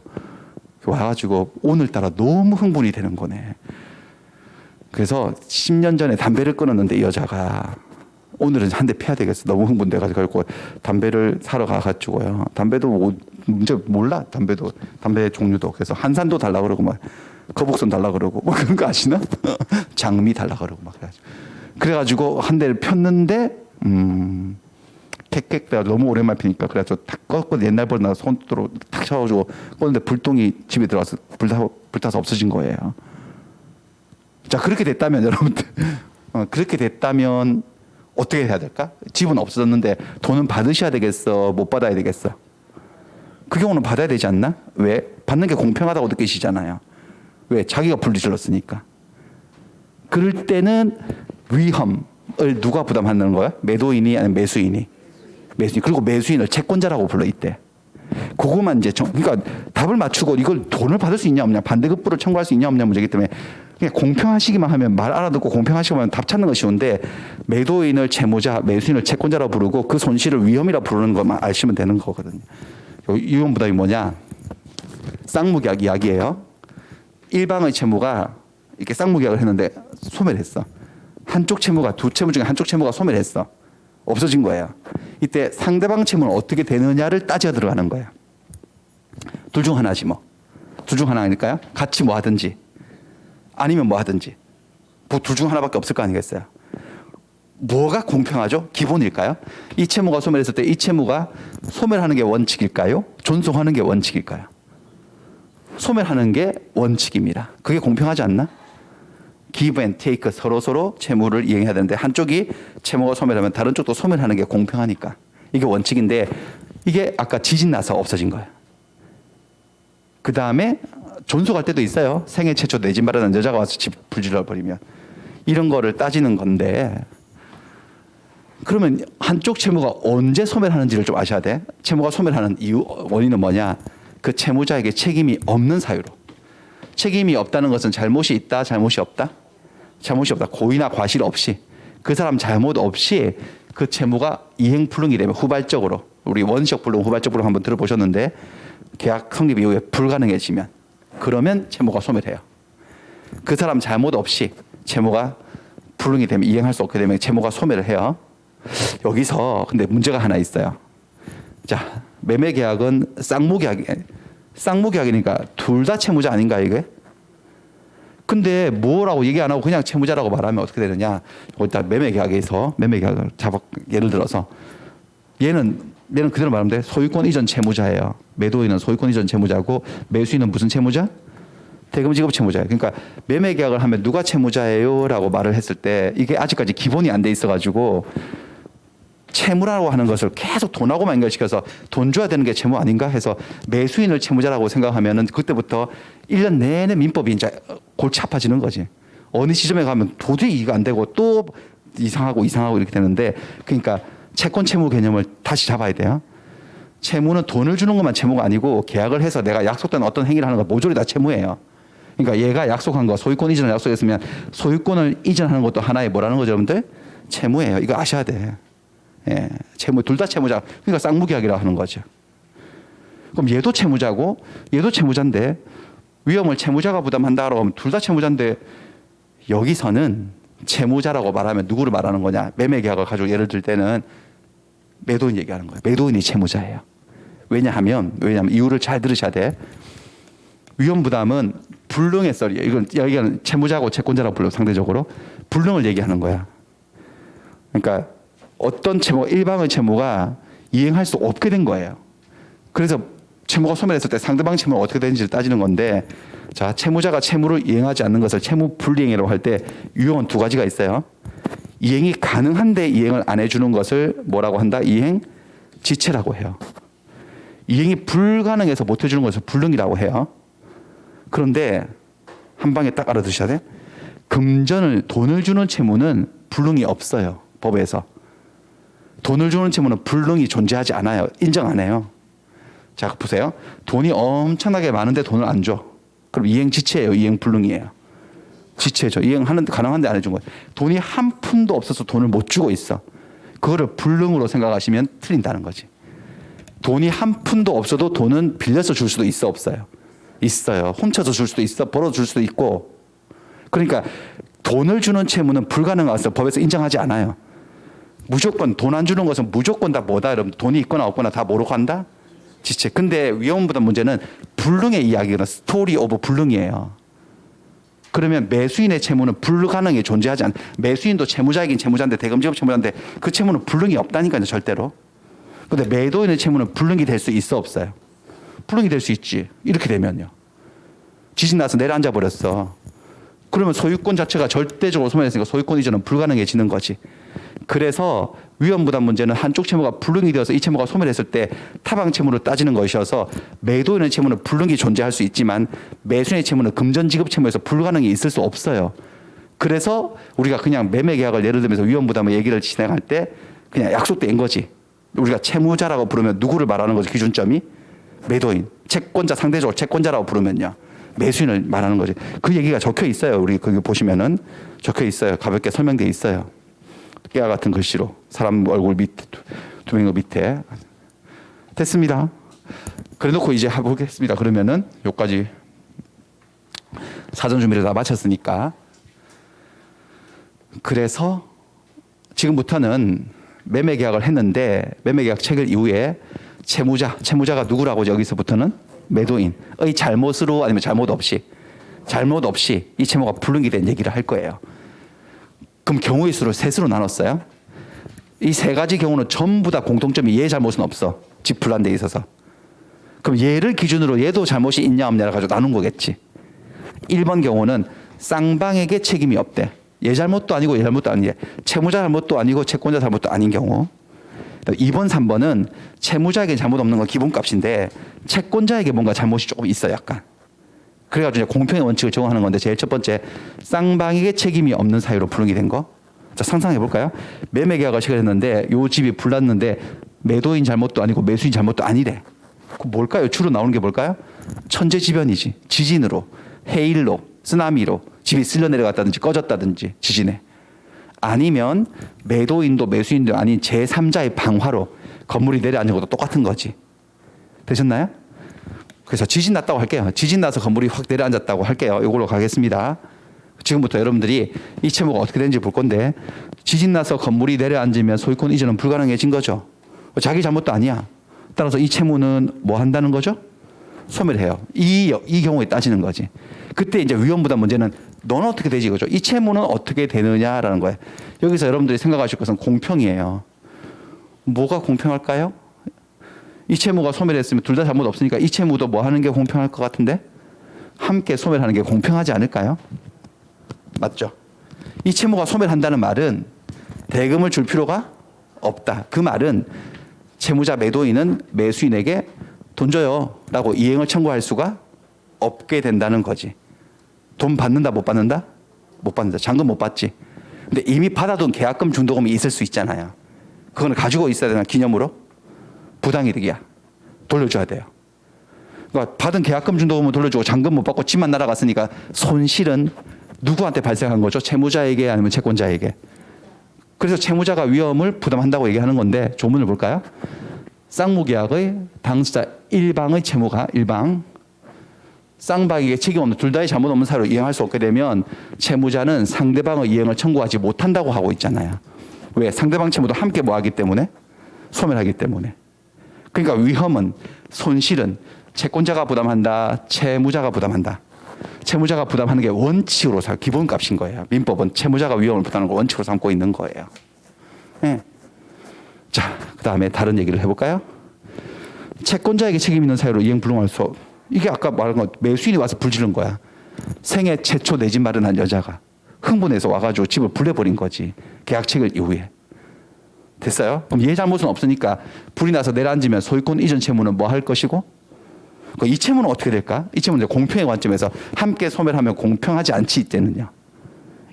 와가지고 오늘따라 너무 흥분이 되는 거네. 그래서 10년 전에 담배를 끊었는데 이 여자가 오늘은 한 대 피해야 되겠어. 너무 흥분돼가지고 담배를 사러 가가지고요. 담배도 문제 몰라. 담배 종류도. 그래서 한산도 달라 그러고 막 거북선 달라 그러고 뭐 그런 거 아시나? 장미 달라 그러고 막 그래가지고 한 대를 폈는데 객객대가 너무 오랜만에 피니까 그래가지고 탁 껐고 옛날 버릇나 손으로 탁 쳐가지고 껐는데 불똥이 집에 들어와서 불타서 없어진 거예요. 자 그렇게 됐다면 여러분들 그렇게 됐다면 어떻게 해야 될까? 집은 없어졌는데 돈은 받으셔야 되겠어? 못 받아야 되겠어? 그 경우는 받아야 되지 않나? 왜? 받는 게 공평하다고 느끼시잖아요. 왜? 자기가 불을 질렀으니까. 그럴 때는 위험을 누가 부담하는 거야? 매도인이 아니면 매수인이? 매수인. 그리고 매수인을 채권자라고 불러 이때. 그거만 이제 그러니까 답을 맞추고 이걸 돈을 받을 수 있냐 없냐, 반대급부를 청구할 수 있냐 없냐 문제이기 때문에 그냥 공평하시기만 하면 말 알아듣고 공평하시기만 하면 답 찾는 거 쉬운데 매도인을 채무자, 매수인을 채권자라고 부르고 그 손실을 위험이라고 부르는 것만 아시면 되는 거거든요. 위험 부담이 뭐냐? 쌍무계약 이야기예요. 일방의 채무가 이렇게 쌍무계약을 했는데 소멸했어. 한쪽 채무가 두 채무 중에 한쪽 채무가 소멸했어. 없어진 거예요. 이때 상대방 채무는 어떻게 되느냐를 따져 들어가는 거예요. 둘 중 하나지 뭐. 둘 중 하나니까요. 같이 뭐 하든지 아니면 뭐 하든지. 뭐 둘 중 하나밖에 없을 거 아니겠어요. 뭐가 공평하죠? 기본일까요? 이 채무가 소멸했을 때 이 채무가 소멸하는 게 원칙일까요? 존속하는 게 원칙일까요? 소멸하는 게 원칙입니다. 그게 공평하지 않나? give and take 서로 채무를 이행해야 되는데 한쪽이 채무가 소멸하면 다른 쪽도 소멸하는 게 공평하니까 이게 원칙인데 이게 아까 지진 나서 없어진 거예요. 그 다음에 존속할 때도 있어요. 생애 최초 내 집 마련한 여자가 와서 집 불질러 버리면 이런 거를 따지는 건데 그러면 한쪽 채무가 언제 소멸하는지를 좀 아셔야 돼. 채무가 소멸하는 이유 원인은 뭐냐? 그 채무자에게 책임이 없는 사유로. 책임이 없다는 것은 잘못이 있다, 잘못이 없다? 잘못이 없다. 고의나 과실 없이 그 사람 잘못 없이 그 채무가 이행 불능이 되면 후발적으로 우리 원시적 불능, 후발적 불능 한번 들어보셨는데 계약 성립 이후에 불가능해지면 그러면 채무가 소멸해요. 그 사람 잘못 없이 채무가 불능이 되면 이행할 수 없게 되면 채무가 소멸을 해요. 여기서 근데 문제가 하나 있어요. 자, 매매 계약은 쌍무계약이니까 둘 다 채무자 아닌가 이게? 근데 뭐라고 얘기 안 하고 그냥 채무자라고 말하면 어떻게 되느냐? 일단 매매 계약에서 매매 계약을 예를 들어서 얘는 그대로 말하면 돼. 소유권 이전 채무자예요. 매도인은 소유권 이전 채무자고 매수인은 무슨 채무자? 대금 지급 채무자예요. 그러니까 매매 계약을 하면 누가 채무자예요라고 말을 했을 때 이게 아직까지 기본이 안 돼 있어가지고 채무라고 하는 것을 계속 돈하고만 연결시켜서 돈 줘야 되는 게 채무 아닌가 해서 매수인을 채무자라고 생각하면은 그때부터 1년 내내 민법이 이제 골치 아파지는 거지. 어느 시점에 가면 도저히 이해가 안 되고 또 이상하고 이렇게 되는데, 그러니까 채권 채무 개념을 다시 잡아야 돼요. 채무는 돈을 주는 것만 채무가 아니고 계약을 해서 내가 약속된 어떤 행위를 하는 거 모조리 다 채무예요. 그러니까 얘가 약속한 거, 소유권 이전을 약속했으면 소유권을 이전하는 것도 하나의 뭐라는 거죠, 여러분들? 채무예요. 이거 아셔야 돼. 예, 채무, 둘 다 채무자. 그러니까 쌍무계약이라고 하는 거죠. 그럼 얘도 채무자고 얘도 채무자인데 위험을 채무자가 부담한다라고 하면 둘 다 채무자인데, 여기서는 채무자라고 말하면 누구를 말하는 거냐? 매매계약을 가지고 예를 들 때는 매도인 얘기하는 거예요. 매도인이 채무자예요. 왜냐하면 이유를 잘 들으셔야 돼. 위험 부담은 불능의 썰이에요. 이건 여기는 채무자고 채권자라고 불러, 상대적으로 불능을 얘기하는 거야. 그러니까 어떤 채무, 일방의 채무가 이행할 수 없게 된 거예요. 그래서 채무가 소멸했을 때 상대방 채무가 어떻게 되는지를 따지는 건데, 자, 채무자가 채무를 이행하지 않는 것을 채무 불이행이라고 할 때 유형은 두 가지가 있어요. 이행이 가능한데 이행을 안 해주는 것을 뭐라고 한다? 이행 지체라고 해요. 이행이 불가능해서 못 해주는 것을 불능이라고 해요. 그런데 한 방에 딱 알아두셔야 돼. 금전을, 돈을 주는 채무는 불능이 없어요. 법에서. 돈을 주는 채무는 불능이 존재하지 않아요. 인정 안 해요. 자, 보세요. 돈이 엄청나게 많은데 돈을 안 줘. 그럼 이행 지체예요. 이행 불능이에요. 지체죠. 이행하는데 가능한데 안 해준 거예요. 돈이 한 푼도 없어서 돈을 못 주고 있어. 그거를 불능으로 생각하시면 틀린다는 거지. 돈이 한 푼도 없어도 돈은 빌려서 줄 수도 있어, 없어요? 있어요. 훔쳐서 줄 수도 있어, 벌어 줄 수도 있고. 그러니까 돈을 주는 채무는 불가능해서 법에서 인정하지 않아요. 무조건 돈 안 주는 것은 무조건 다 뭐다? 여러분, 돈이 있거나 없거나 다 뭐로 간다? 지체. 근데 위험부담 문제는 불능의 이야기는 스토리 오브 불능이에요. 그러면 매수인의 채무는 불가능에 존재하지 않아. 매수인도 채무자이긴 채무자인데, 대금지급 채무자인데 그 채무는 불능이 없다니까요, 절대로. 근데 매도인의 채무는 불능이 될 수 있어, 없어요? 불능이 될 수 있지. 이렇게 되면요. 지진 나서 내려앉아 버렸어. 그러면 소유권 자체가 절대적으로 소멸했으니까 소유권 이전은 불가능해지는 거지. 그래서 위험부담 문제는 한쪽 채무가 불능이 되어서 이 채무가 소멸했을 때 타방 채무를 따지는 것이어서, 매도인의 채무는 불능이 존재할 수 있지만 매수인의 채무는 금전지급 채무에서 불가능이 있을 수 없어요. 그래서 우리가 그냥 매매계약을 예를 들면서 위험부담의 얘기를 진행할 때 그냥 약속된 거지. 우리가 채무자라고 부르면 누구를 말하는 거지? 기준점이 매도인, 채권자, 상대적으로 채권자라고 부르면요, 매수인을 말하는 거지. 그 얘기가 적혀 있어요. 우리 거기 보시면은 적혀 있어요. 가볍게 설명돼 있어요. 깨알 같은 글씨로 사람 얼굴 밑에, 두 명의 밑에. 됐습니다. 그래놓고 이제 해보겠습니다. 그러면은 여기까지 사전 준비를 다 마쳤으니까. 그래서 지금부터는 매매 계약을 했는데 매매 계약 체결 이후에 채무자가 누구라고, 여기서부터는 매도인의 잘못으로 아니면 잘못 없이 이 채무가 불능이 된 얘기를 할 거예요. 그럼 경우의 수를 셋으로 나눴어요. 이 세 가지 경우는 전부 다 공통점이 얘 잘못은 없어. 집 분란돼 있어서. 그럼 얘를 기준으로 얘도 잘못이 있냐 없냐를 가지고 나눈 거겠지. 1번 경우는 쌍방에게 책임이 없대. 얘 잘못도 아니고 얘 잘못도 아니에. 채무자 잘못도 아니고 채권자 잘못도 아닌 경우. 2번, 3번은 채무자에게 잘못 없는 건 기본값인데 채권자에게 뭔가 잘못이 조금 있어, 약간. 그래가지고 이제 공평의 원칙을 적용하는 건데, 제일 첫 번째, 쌍방에게 책임이 없는 사유로 불능이 된 거. 자, 상상해 볼까요? 매매 계약을 체결했는데 요 집이 불났는데 매도인 잘못도 아니고 매수인 잘못도 아니래. 그 뭘까요? 주로 나오는 게 뭘까요? 천재지변이지. 지진으로, 해일로, 쓰나미로 집이 쓸려 내려갔다든지 꺼졌다든지, 지진에. 아니면 매도인도 매수인도 아닌 제3자의 방화로 건물이 내려앉은 것도 똑같은 거지. 되셨나요? 그래서 지진 났다고 할게요. 지진 나서 건물이 확 내려앉았다고 할게요. 이걸로 가겠습니다. 지금부터 여러분들이 이 채무가 어떻게 되는지 볼 건데, 지진 나서 건물이 내려앉으면 소유권 이전은 불가능해진 거죠. 자기 잘못도 아니야. 따라서 이 채무는 뭐 한다는 거죠? 소멸해요. 이 경우에 따지는 거지. 그때 이제 위험부담 문제는 너는 어떻게 되지 이거죠. 이 채무는 어떻게 되느냐라는 거예요. 여기서 여러분들이 생각하실 것은 공평이에요. 뭐가 공평할까요? 이 채무가 소멸했으면 둘 다 잘못 없으니까 이 채무도 뭐 하는 게 공평할 것 같은데? 함께 소멸하는 게 공평하지 않을까요? 맞죠? 이 채무가 소멸한다는 말은 대금을 줄 필요가 없다. 그 말은 채무자 매도인은 매수인에게 돈 줘요 라고 이행을 청구할 수가 없게 된다는 거지. 돈 받는다 못 받는다? 못 받는다. 잔금 못 받지. 근데 이미 받아둔 계약금 중도금이 있을 수 있잖아요. 그거는 가지고 있어야 되나 기념으로? 부당이득이야. 돌려줘야 돼요. 그러니까 받은 계약금 중도금은 돌려주고 잔금 못 받고 집만 날아갔으니까 손실은 누구한테 발생한 거죠? 채무자에게 아니면 채권자에게? 그래서 채무자가 위험을 부담한다고 얘기하는 건데 조문을 볼까요? 쌍무계약의 당사자 일방의 채무가 일방 쌍방에게 책임 없는 둘 다의 잘못 없는 사유로 이행할 수 없게 되면 채무자는 상대방의 이행을 청구하지 못한다고 하고 있잖아요. 왜? 상대방 채무도 함께 뭐하기 때문에? 소멸하기 때문에. 그러니까 위험은 손실은 채권자가 부담한다, 채무자가 부담한다. 채무자가 부담하는 게 원칙으로 기본값인 거예요. 민법은 채무자가 위험을 부담하는 걸 원칙으로 삼고 있는 거예요. 네. 자, 그 다음에 다른 얘기를 해볼까요? 채권자에게 책임 있는 사유로 이행 불능할 수 이게 아까 말한 거 매수인이 와서 불 지른 거야. 생애 최초 내 집 마련한 여자가 흥분해서 와가지고 집을 불내버린 거지. 계약 체결 이후에. 됐어요? 그럼 얘 잘못은 없으니까 불이 나서 내려앉으면 소유권 이전 채무는 뭐 할 것이고 이 채무는 어떻게 될까? 이 채무는 공평의 관점에서 함께 소멸하면 공평하지 않지 이때는요.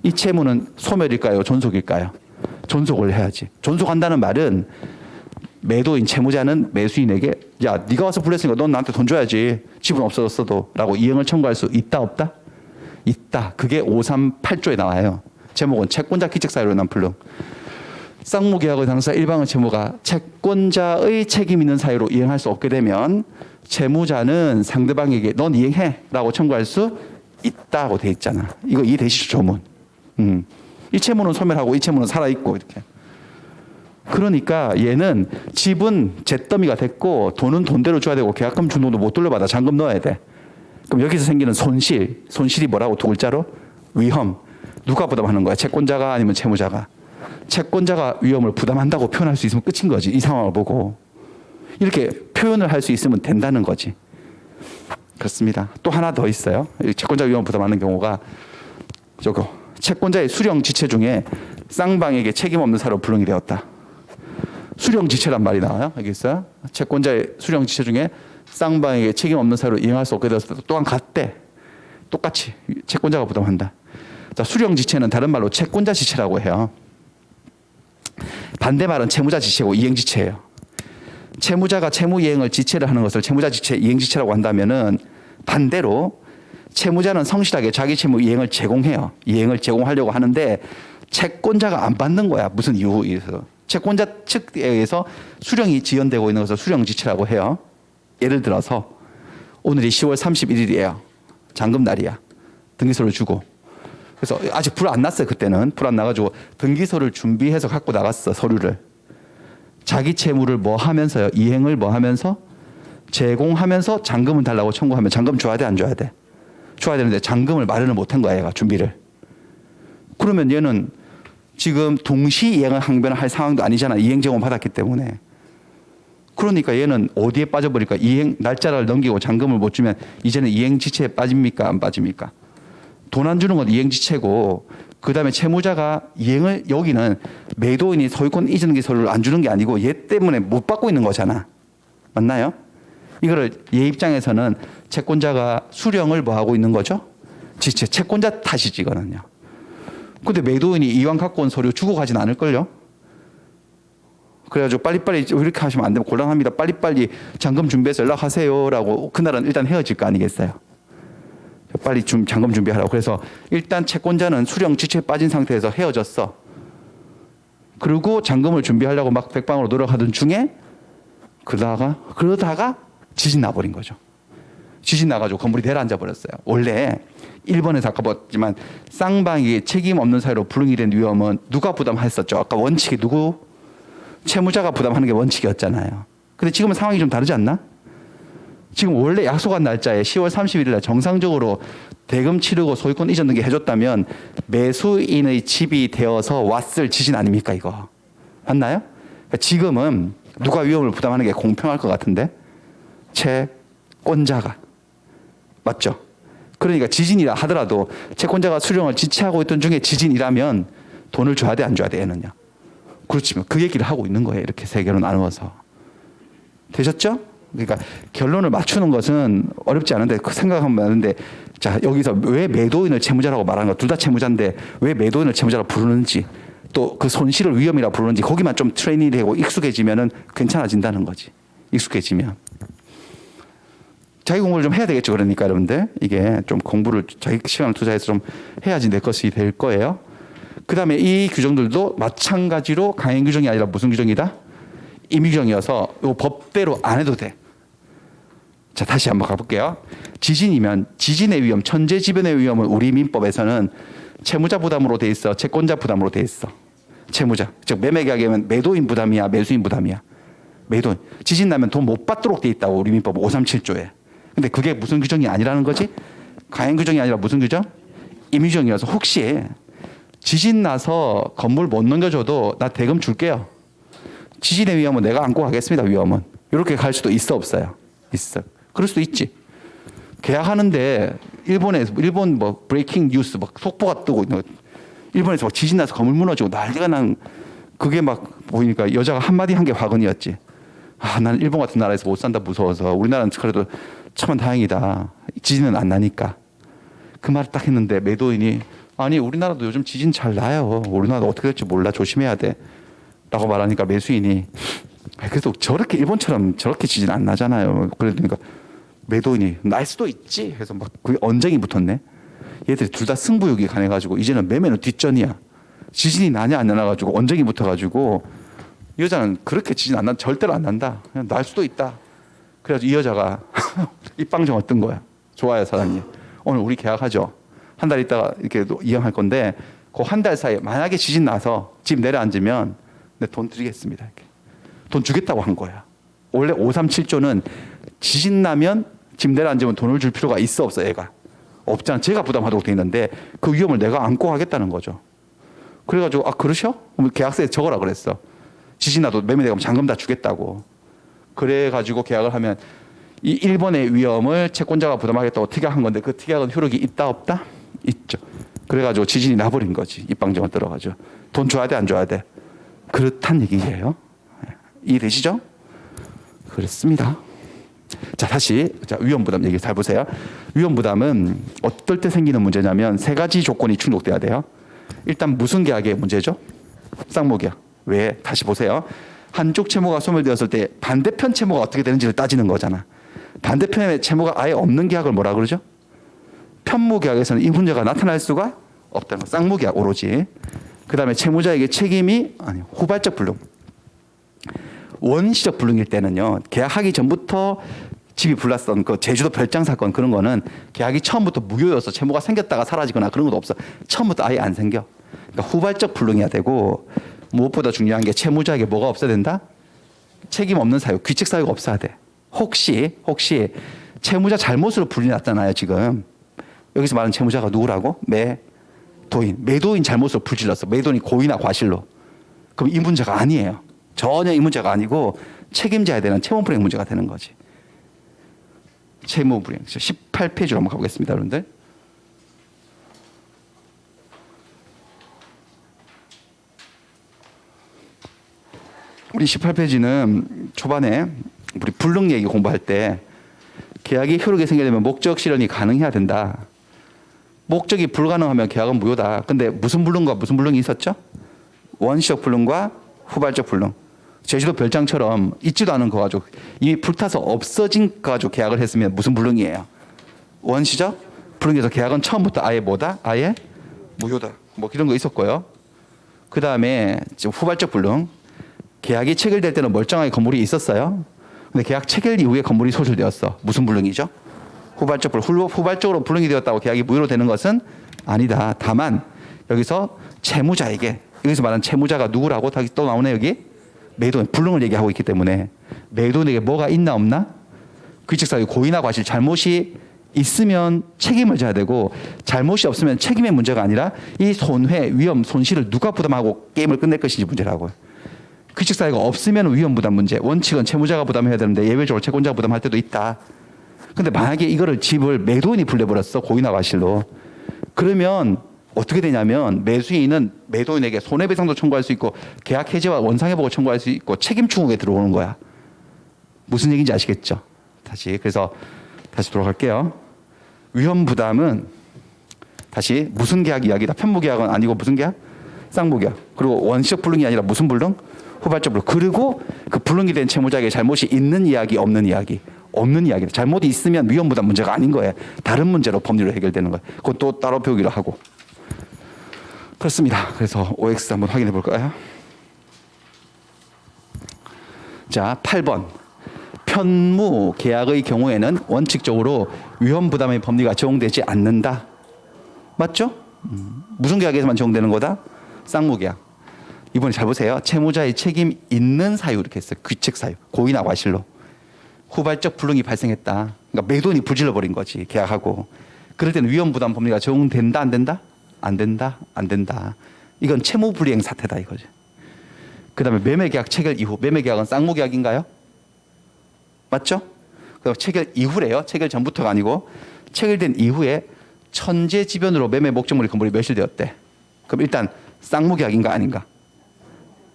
이 채무는 소멸일까요? 존속일까요? 존속을 해야지. 존속한다는 말은 매도인 채무자는 매수인에게 야 네가 와서 불렸으니까 넌 나한테 돈 줘야지. 집은 없어졌어도 라고 이행을 청구할 수 있다 없다? 있다. 그게 538조에 나와요. 제목은 채권자 기책사유로 난 불능. 쌍무계약의 당사자 일방의 채무가 채권자의 책임 있는 사유로 이행할 수 없게 되면 채무자는 상대방에게 넌 이행해 라고 청구할 수 있다고 돼 있잖아. 이거 이해되시죠? 조문. 이 채무는 소멸하고 이 채무는 살아있고 이렇게. 그러니까 얘는 집은 잿더미가 됐고 돈은 돈대로 줘야 되고 계약금 중도도 못 돌려받아. 잔금 넣어야 돼. 그럼 여기서 생기는 손실이 뭐라고 두 글자로? 위험. 누가 부담하는 거야? 채권자가 아니면 채무자가? 채권자가 위험을 부담한다고 표현할 수 있으면 끝인 거지. 이 상황을 보고. 이렇게 표현을 할 수 있으면 된다는 거지. 그렇습니다. 또 하나 더 있어요. 채권자 위험을 부담하는 경우가 저거 채권자의 수령 지체 중에 쌍방에게 책임 없는 사유로 불능이 되었다. 수령 지체란 말이 나와요. 여기 있어요. 채권자의 수령 지체 중에 쌍방에게 책임 없는 사유로 이행할 수 없게 되었을 때 또한 같대. 똑같이 채권자가 부담한다. 자, 수령 지체는 다른 말로 채권자 지체라고 해요. 반대말은 채무자 지체고 이행 지체예요. 채무자가 채무 이행을 지체를 하는 것을 채무자 지체, 이행 지체라고 한다면은 반대로 채무자는 성실하게 자기 채무 이행을 제공해요. 이행을 제공하려고 하는데 채권자가 안 받는 거야. 무슨 이유에서. 채권자 측에 의해서 수령이 지연되고 있는 것을 수령 지체라고 해요. 예를 들어서 오늘이 10월 31일이에요. 잔금 날이야. 등기소를 주고. 그래서 아직 불 안 났어요. 그때는. 불 안 나가지고 등기소를 준비해서 갖고 나갔어. 서류를. 자기 채무를 뭐 하면서요. 이행을 뭐 하면서 제공하면서 잔금을 달라고 청구하면 잔금 줘야 돼? 안 줘야 돼? 줘야 되는데 잔금을 마련을 못한 거야. 얘가 준비를. 그러면 얘는 지금 동시 이행을 항변을 할 상황도 아니잖아. 이행 제공 받았기 때문에. 그러니까 얘는 어디에 빠져버릴까? 이행 날짜를 넘기고 잔금을 못 주면 이제는 이행 지체에 빠집니까? 안 빠집니까? 돈 안 주는 건 이행 지체고 그다음에 채무자가 이행을 여기는 매도인이 소유권 이전 기소를 안 주는 게 아니고 얘 때문에 못 받고 있는 거잖아. 맞나요? 이거를 얘 입장에서는 채권자가 수령을 뭐 하고 있는 거죠? 지체. 채권자 탓이지 이거는요. 근데 매도인이 이왕 갖고 온 서류 주고 가진 않을걸요? 그래가지고 빨리빨리 이렇게 하시면 안 되면 곤란합니다. 빨리빨리 잔금 준비해서 연락하세요라고 그날은 일단 헤어질 거 아니겠어요? 빨리 잔금 준비하라고. 그래서 일단 채권자는 수령 지체에 빠진 상태에서 헤어졌어. 그리고 잔금을 준비하려고 막 백방으로 노력하던 중에 그러다가 지진 나버린 거죠. 지진 나가지고 건물이 내려앉아 버렸어요. 원래 1번에서 아까 봤지만 쌍방이 책임 없는 사유로 불응이 된 위험은 누가 부담했었죠? 아까 원칙이 누구? 채무자가 부담하는 게 원칙이었잖아요. 근데 지금은 상황이 좀 다르지 않나? 지금 원래 약속한 날짜에 10월 31일 날 정상적으로 대금 치르고 소유권 이전 등기 해줬다면 매수인의 집이 되어서 왔을 지진 아닙니까 이거? 맞나요? 그러니까 지금은 누가 위험을 부담하는 게 공평할 것 같은데? 채권자가. 맞죠? 그러니까 지진이라 하더라도 채권자가 수령을 지체하고 있던 중에 지진이라면 돈을 줘야 돼, 안 줘야 돼, 얘는요? 그렇지만 그 얘기를 하고 있는 거예요. 이렇게 세 개로 나누어서. 되셨죠? 그러니까 결론을 맞추는 것은 어렵지 않은데 그 생각하면 많은데 자 여기서 왜 매도인을 채무자라고 말하는 거 둘 다 채무자인데 왜 매도인을 채무자라고 부르는지 또 그 손실을 위험이라고 부르는지 거기만 좀 트레이닝이 되고 익숙해지면은 괜찮아진다는 거지. 익숙해지면. 자기 공부를 좀 해야 되겠죠. 그러니까 여러분들 이게 좀 공부를 자기 시간을 투자해서 좀 해야지 내 것이 될 거예요. 그 다음에 이 규정들도 마찬가지로 강행 규정이 아니라 무슨 규정이다? 임의 규정이어서 이 법대로 안 해도 돼. 자 다시 한번 가볼게요. 지진이면 지진의 위험, 천재지변의 위험은 우리 민법에서는 채무자 부담으로 돼 있어, 채권자 부담으로 돼 있어. 채무자, 즉 매매계약이면 매도인 부담이야, 매수인 부담이야. 매도인. 지진 나면 돈 못 받도록 돼 있다고 우리 민법 537조에. 근데 그게 무슨 규정이 아니라는 거지? 강행 규정이 아니라 무슨 규정? 임의 규정이라서 혹시 지진 나서 건물 못 넘겨줘도 나 대금 줄게요. 지진의 위험은 내가 안고 가겠습니다. 위험은. 이렇게 갈 수도 있어 없어요? 있어. 그럴 수도 있지. 계약하는데 일본 뭐 브레이킹 뉴스 막 속보가 뜨고 일본에서 막 지진 나서 건물 무너지고 난리가 난 그게 막 보이니까 여자가 한마디 한 게 화근이었지. 아, 나는 일본 같은 나라에서 못 산다 무서워서 우리나라는 그래도 천만 다행이다. 지진은 안 나니까. 그 말을 딱 했는데 매도인이 아니 우리나라도 요즘 지진 잘 나요. 우리나라도 어떻게 될지 몰라. 조심해야 돼. 라고 말하니까 매수인이 그래도 저렇게 일본처럼 저렇게 지진 안 나잖아요. 그러니까 매도인이 날 수도 있지. 해서 막 그게 언쟁이 붙었네. 얘들이 둘 다 승부욕이 강해가지고 이제는 매매는 뒷전이야. 지진이 나냐 안 나가지고 언쟁이 붙어가지고 이 여자는 그렇게 지진 안 난 절대로 안 난다. 그냥 날 수도 있다. 그래서 이 여자가 입방정을 뜬 거야. 좋아요 사장님. 오늘 우리 계약하죠. 한 달 있다가 이렇게 이양할 건데 그 한 달 사이에 만약에 지진 나서 집 내려앉으면 내 돈 드리겠습니다. 이렇게. 돈 주겠다고 한 거야. 원래 537조는 지진 나면 집 내려앉으면 돈을 줄 필요가 있어 없어 얘가. 없잖아. 제가 부담하도록 돼 있는데 그 위험을 내가 안고 하겠다는 거죠. 그래가지고 아 그러셔? 그럼 계약서에 적어라 그랬어. 지진 나도 매매대금 잔금 다 주겠다고. 그래가지고 계약을 하면 이 일본의 위험을 채권자가 부담하겠다고 특약한 건데 그 특약은 효력이 있다 없다? 있죠. 그래가지고 지진이 나버린 거지. 입방정을 들어가지고. 돈 줘야 돼 안 줘야 돼? 그렇단 얘기예요. 이해되시죠? 그렇습니다. 자 다시 자 위험부담 얘기 잘 보세요. 위험부담은 어떨 때 생기는 문제냐면 세 가지 조건이 충족돼야 돼요. 일단 무슨 계약의 문제죠? 쌍모계약. 왜? 다시 보세요. 한쪽 채무가 소멸되었을 때 반대편 채무가 어떻게 되는지를 따지는 거잖아. 반대편의 채무가 아예 없는 계약을 뭐라 그러죠? 편무계약에서는 이 문제가 나타날 수가 없다는 거. 쌍무계약 오로지. 그 다음에 채무자에게 책임이 아니 후발적 불능. 원시적 불능일 때는요. 계약하기 전부터 집이 불났던 그 제주도 별장 사건 그런 거는 계약이 처음부터 무효여서 채무가 생겼다가 사라지거나 그런 것도 없어. 처음부터 아예 안 생겨. 그러니까 후발적 불능이야 되고 무엇보다 중요한 게 채무자에게 뭐가 없어야 된다? 책임 없는 사유, 규칙 사유가 없어야 돼. 혹시 채무자 잘못으로 불이 났잖아요 지금. 여기서 말하는 채무자가 누구라고? 매도인. 매도인 잘못으로 불질렀어. 매도인이 고의나 과실로. 그럼 이 문제가 아니에요. 전혀 이 문제가 아니고 책임져야 되는 채무불이행 문제가 되는 거지. 채무불이행. 18페이지로 한번 가보겠습니다 여러분들. 우리 18페이지는 초반에 우리 불능 얘기 공부할 때 계약이 효력이 생기려면 목적 실현이 가능해야 된다. 목적이 불가능하면 계약은 무효다. 근데 무슨 불능과 무슨 불능이 있었죠? 원시적 불능과 후발적 불능. 제주도 별장처럼 있지도 않은 거 가지고 이미 불타서 없어진 거 가지고 계약을 했으면 무슨 불능이에요? 원시적 불능에서 계약은 처음부터 아예 뭐다? 아예 무효다. 뭐 이런 거 있었고요. 그 다음에 후발적 불능. 계약이 체결될 때는 멀쩡하게 건물이 있었어요. 근데 계약 체결 이후에 건물이 소실되었어. 무슨 불능이죠? 후발적 불능. 후발적으로 불능이 되었다고 계약이 무효로 되는 것은 아니다. 다만 여기서 채무자에게 여기서 말하는 채무자가 누구라고 다시 또 나오네 여기 매도인 불능을 얘기하고 있기 때문에 매도인에게 뭐가 있나 없나? 규칙사유 고의나 과실 잘못이 있으면 책임을 져야 되고 잘못이 없으면 책임의 문제가 아니라 이 손해 위험 손실을 누가 부담하고 게임을 끝낼 것인지 문제라고요. 규칙 사유가 없으면 위험 부담 문제. 원칙은 채무자가 부담해야 되는데 예외적으로 채권자가 부담할 때도 있다. 근데 만약에 이거를 집을 매도인이 불내버렸어. 고의나 과실로. 그러면 어떻게 되냐면 매수인은 매도인에게 손해배상도 청구할 수 있고 계약 해지와 원상회복을 청구할 수 있고 책임 충고에 들어오는 거야. 무슨 얘기인지 아시겠죠? 그래서 다시 돌아갈게요. 위험 부담은 다시 무슨 계약 이야기다. 편무 계약은 아니고 무슨 계약? 쌍무 계약. 그리고 원시적 불능이 아니라 무슨 불능? 후발적 불능. 그리고 그 불능이 된 채무자에게 잘못이 있는 이야기, 없는 이야기. 없는 이야기다. 잘못이 있으면 위험 부담 문제가 아닌 거예요. 다른 문제로 법리로 해결되는 거예요. 그건 또 따로 배우기로 하고. 그렇습니다. 그래서 OX 한번 확인해 볼까요? 자, 8번. 편무 계약의 경우에는 원칙적으로 위험 부담의 법리가 적용되지 않는다. 맞죠? 무슨 계약에서만 적용되는 거다? 쌍무 계약. 이번에 잘 보세요. 채무자의 책임 있는 사유 이렇게 했어요. 귀책 사유. 고의나 과실로. 후발적 불능이 발생했다. 그러니까 매도인이 불질러 버린 거지. 계약하고. 그럴 때는 위험 부담 법리가 적용된다, 안 된다? 안 된다, 안 된다. 이건 채무 불이행 사태다 이거죠. 그다음에 매매 계약 체결 이후. 매매 계약은 쌍무 계약인가요? 맞죠? 그럼 체결 이후래요. 체결 전부터가 아니고 체결된 이후에 천재지변으로 매매 목적물이 건물이 멸실되었대. 그럼 일단 쌍무 계약인가 아닌가?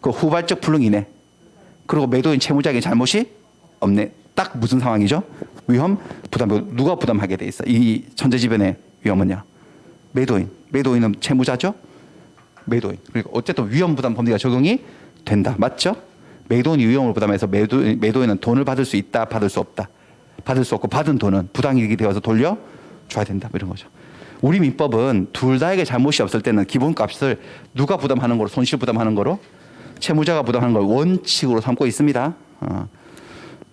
그 후발적 불능이네. 그리고 매도인 채무자에게 잘못이 없네. 딱 무슨 상황이죠? 위험 부담. 누가 부담하게 돼 있어? 이 천재지변의 위험은요. 매도인. 매도인은 채무자죠? 매도인. 그리고 어쨌든 위험 부담 법리가 적용이 된다. 맞죠? 매도인이 위험을 부담해서 매도인은 돈을 받을 수 있다, 받을 수 없다. 받을 수 없고 받은 돈은 부당이익이 되어서 돌려줘야 된다. 이런 거죠. 우리 민법은 둘 다에게 잘못이 없을 때는 기본값을 누가 부담하는 거로, 손실 부담하는 거로, 채무자가 부담하는 걸 원칙으로 삼고 있습니다.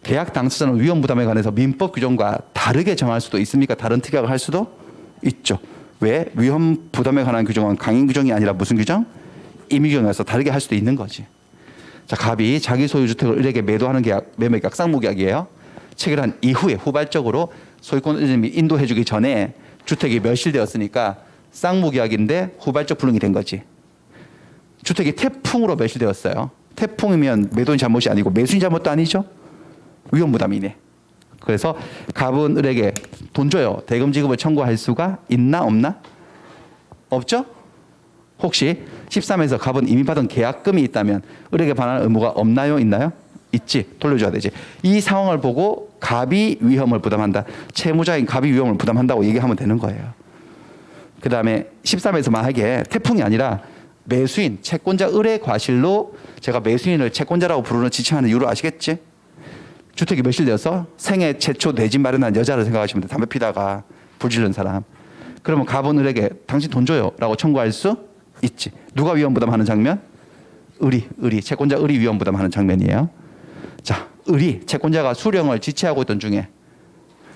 계약 당사자는 위험 부담에 관해서 민법 규정과 다르게 정할 수도 있습니까? 다른 특약을 할 수도 있죠. 왜? 위험 부담에 관한 규정은 강행 규정이 아니라 무슨 규정? 임의 규정이라서 다르게 할 수도 있는 거지. 자, 갑이 자기 소유 주택을 을에게 매도하는 계약, 매매 계약 쌍무 계약이에요. 체결한 이후에 후발적으로 소유권 을님이 인도해주기 전에 주택이 멸실되었으니까 쌍무 계약인데 후발적 불능이 된 거지. 주택이 태풍으로 멸실되었어요. 태풍이면 매도인 잘못이 아니고 매수인 잘못도 아니죠. 위험 부담이네. 그래서 갑은 을에게 돈 줘요. 대금 지급을 청구할 수가 있나 없나? 없죠? 혹시 13에서 갑은 이미 받은 계약금이 있다면 을에게 반환할 의무가 없나요? 있나요? 있지. 돌려줘야 되지. 이 상황을 보고 갑이 위험을 부담한다. 채무자인 갑이 위험을 부담한다고 얘기하면 되는 거예요. 그 다음에 13에서 만약에 태풍이 아니라 매수인, 채권자 을의 과실로 제가 매수인을 채권자라고 부르는 지칭하는 이유를 아시겠지? 주택이 멸실되어서 생애 최초 내 집 마련한 여자를 생각하시면 돼요. 담배 피다가 불질른 사람. 그러면 갑은 을에게 당신 돈 줘요 라고 청구할 수 있지. 누가 위험 부담하는 장면? 을이 채권자 을이 위험 부담하는 장면이에요. 자, 을이 채권자가 수령을 지체하고 있던 중에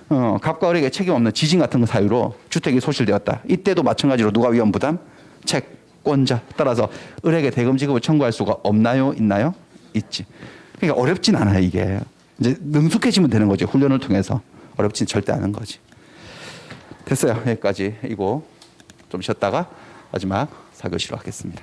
갑과 을에게 책임 없는 지진 같은 사유로 주택이 소실되었다. 이때도 마찬가지로 누가 위험 부담? 채권자. 따라서 을에게 대금 지급을 청구할 수가 없나요? 있나요? 있지. 그러니까 어렵진 않아요, 이게. 이제 능숙해지면 되는 거지. 훈련을 통해서. 어렵진 절대 않은 거지. 됐어요. 여기까지. 이거 좀 쉬었다가 마지막 4교시로 하겠습니다.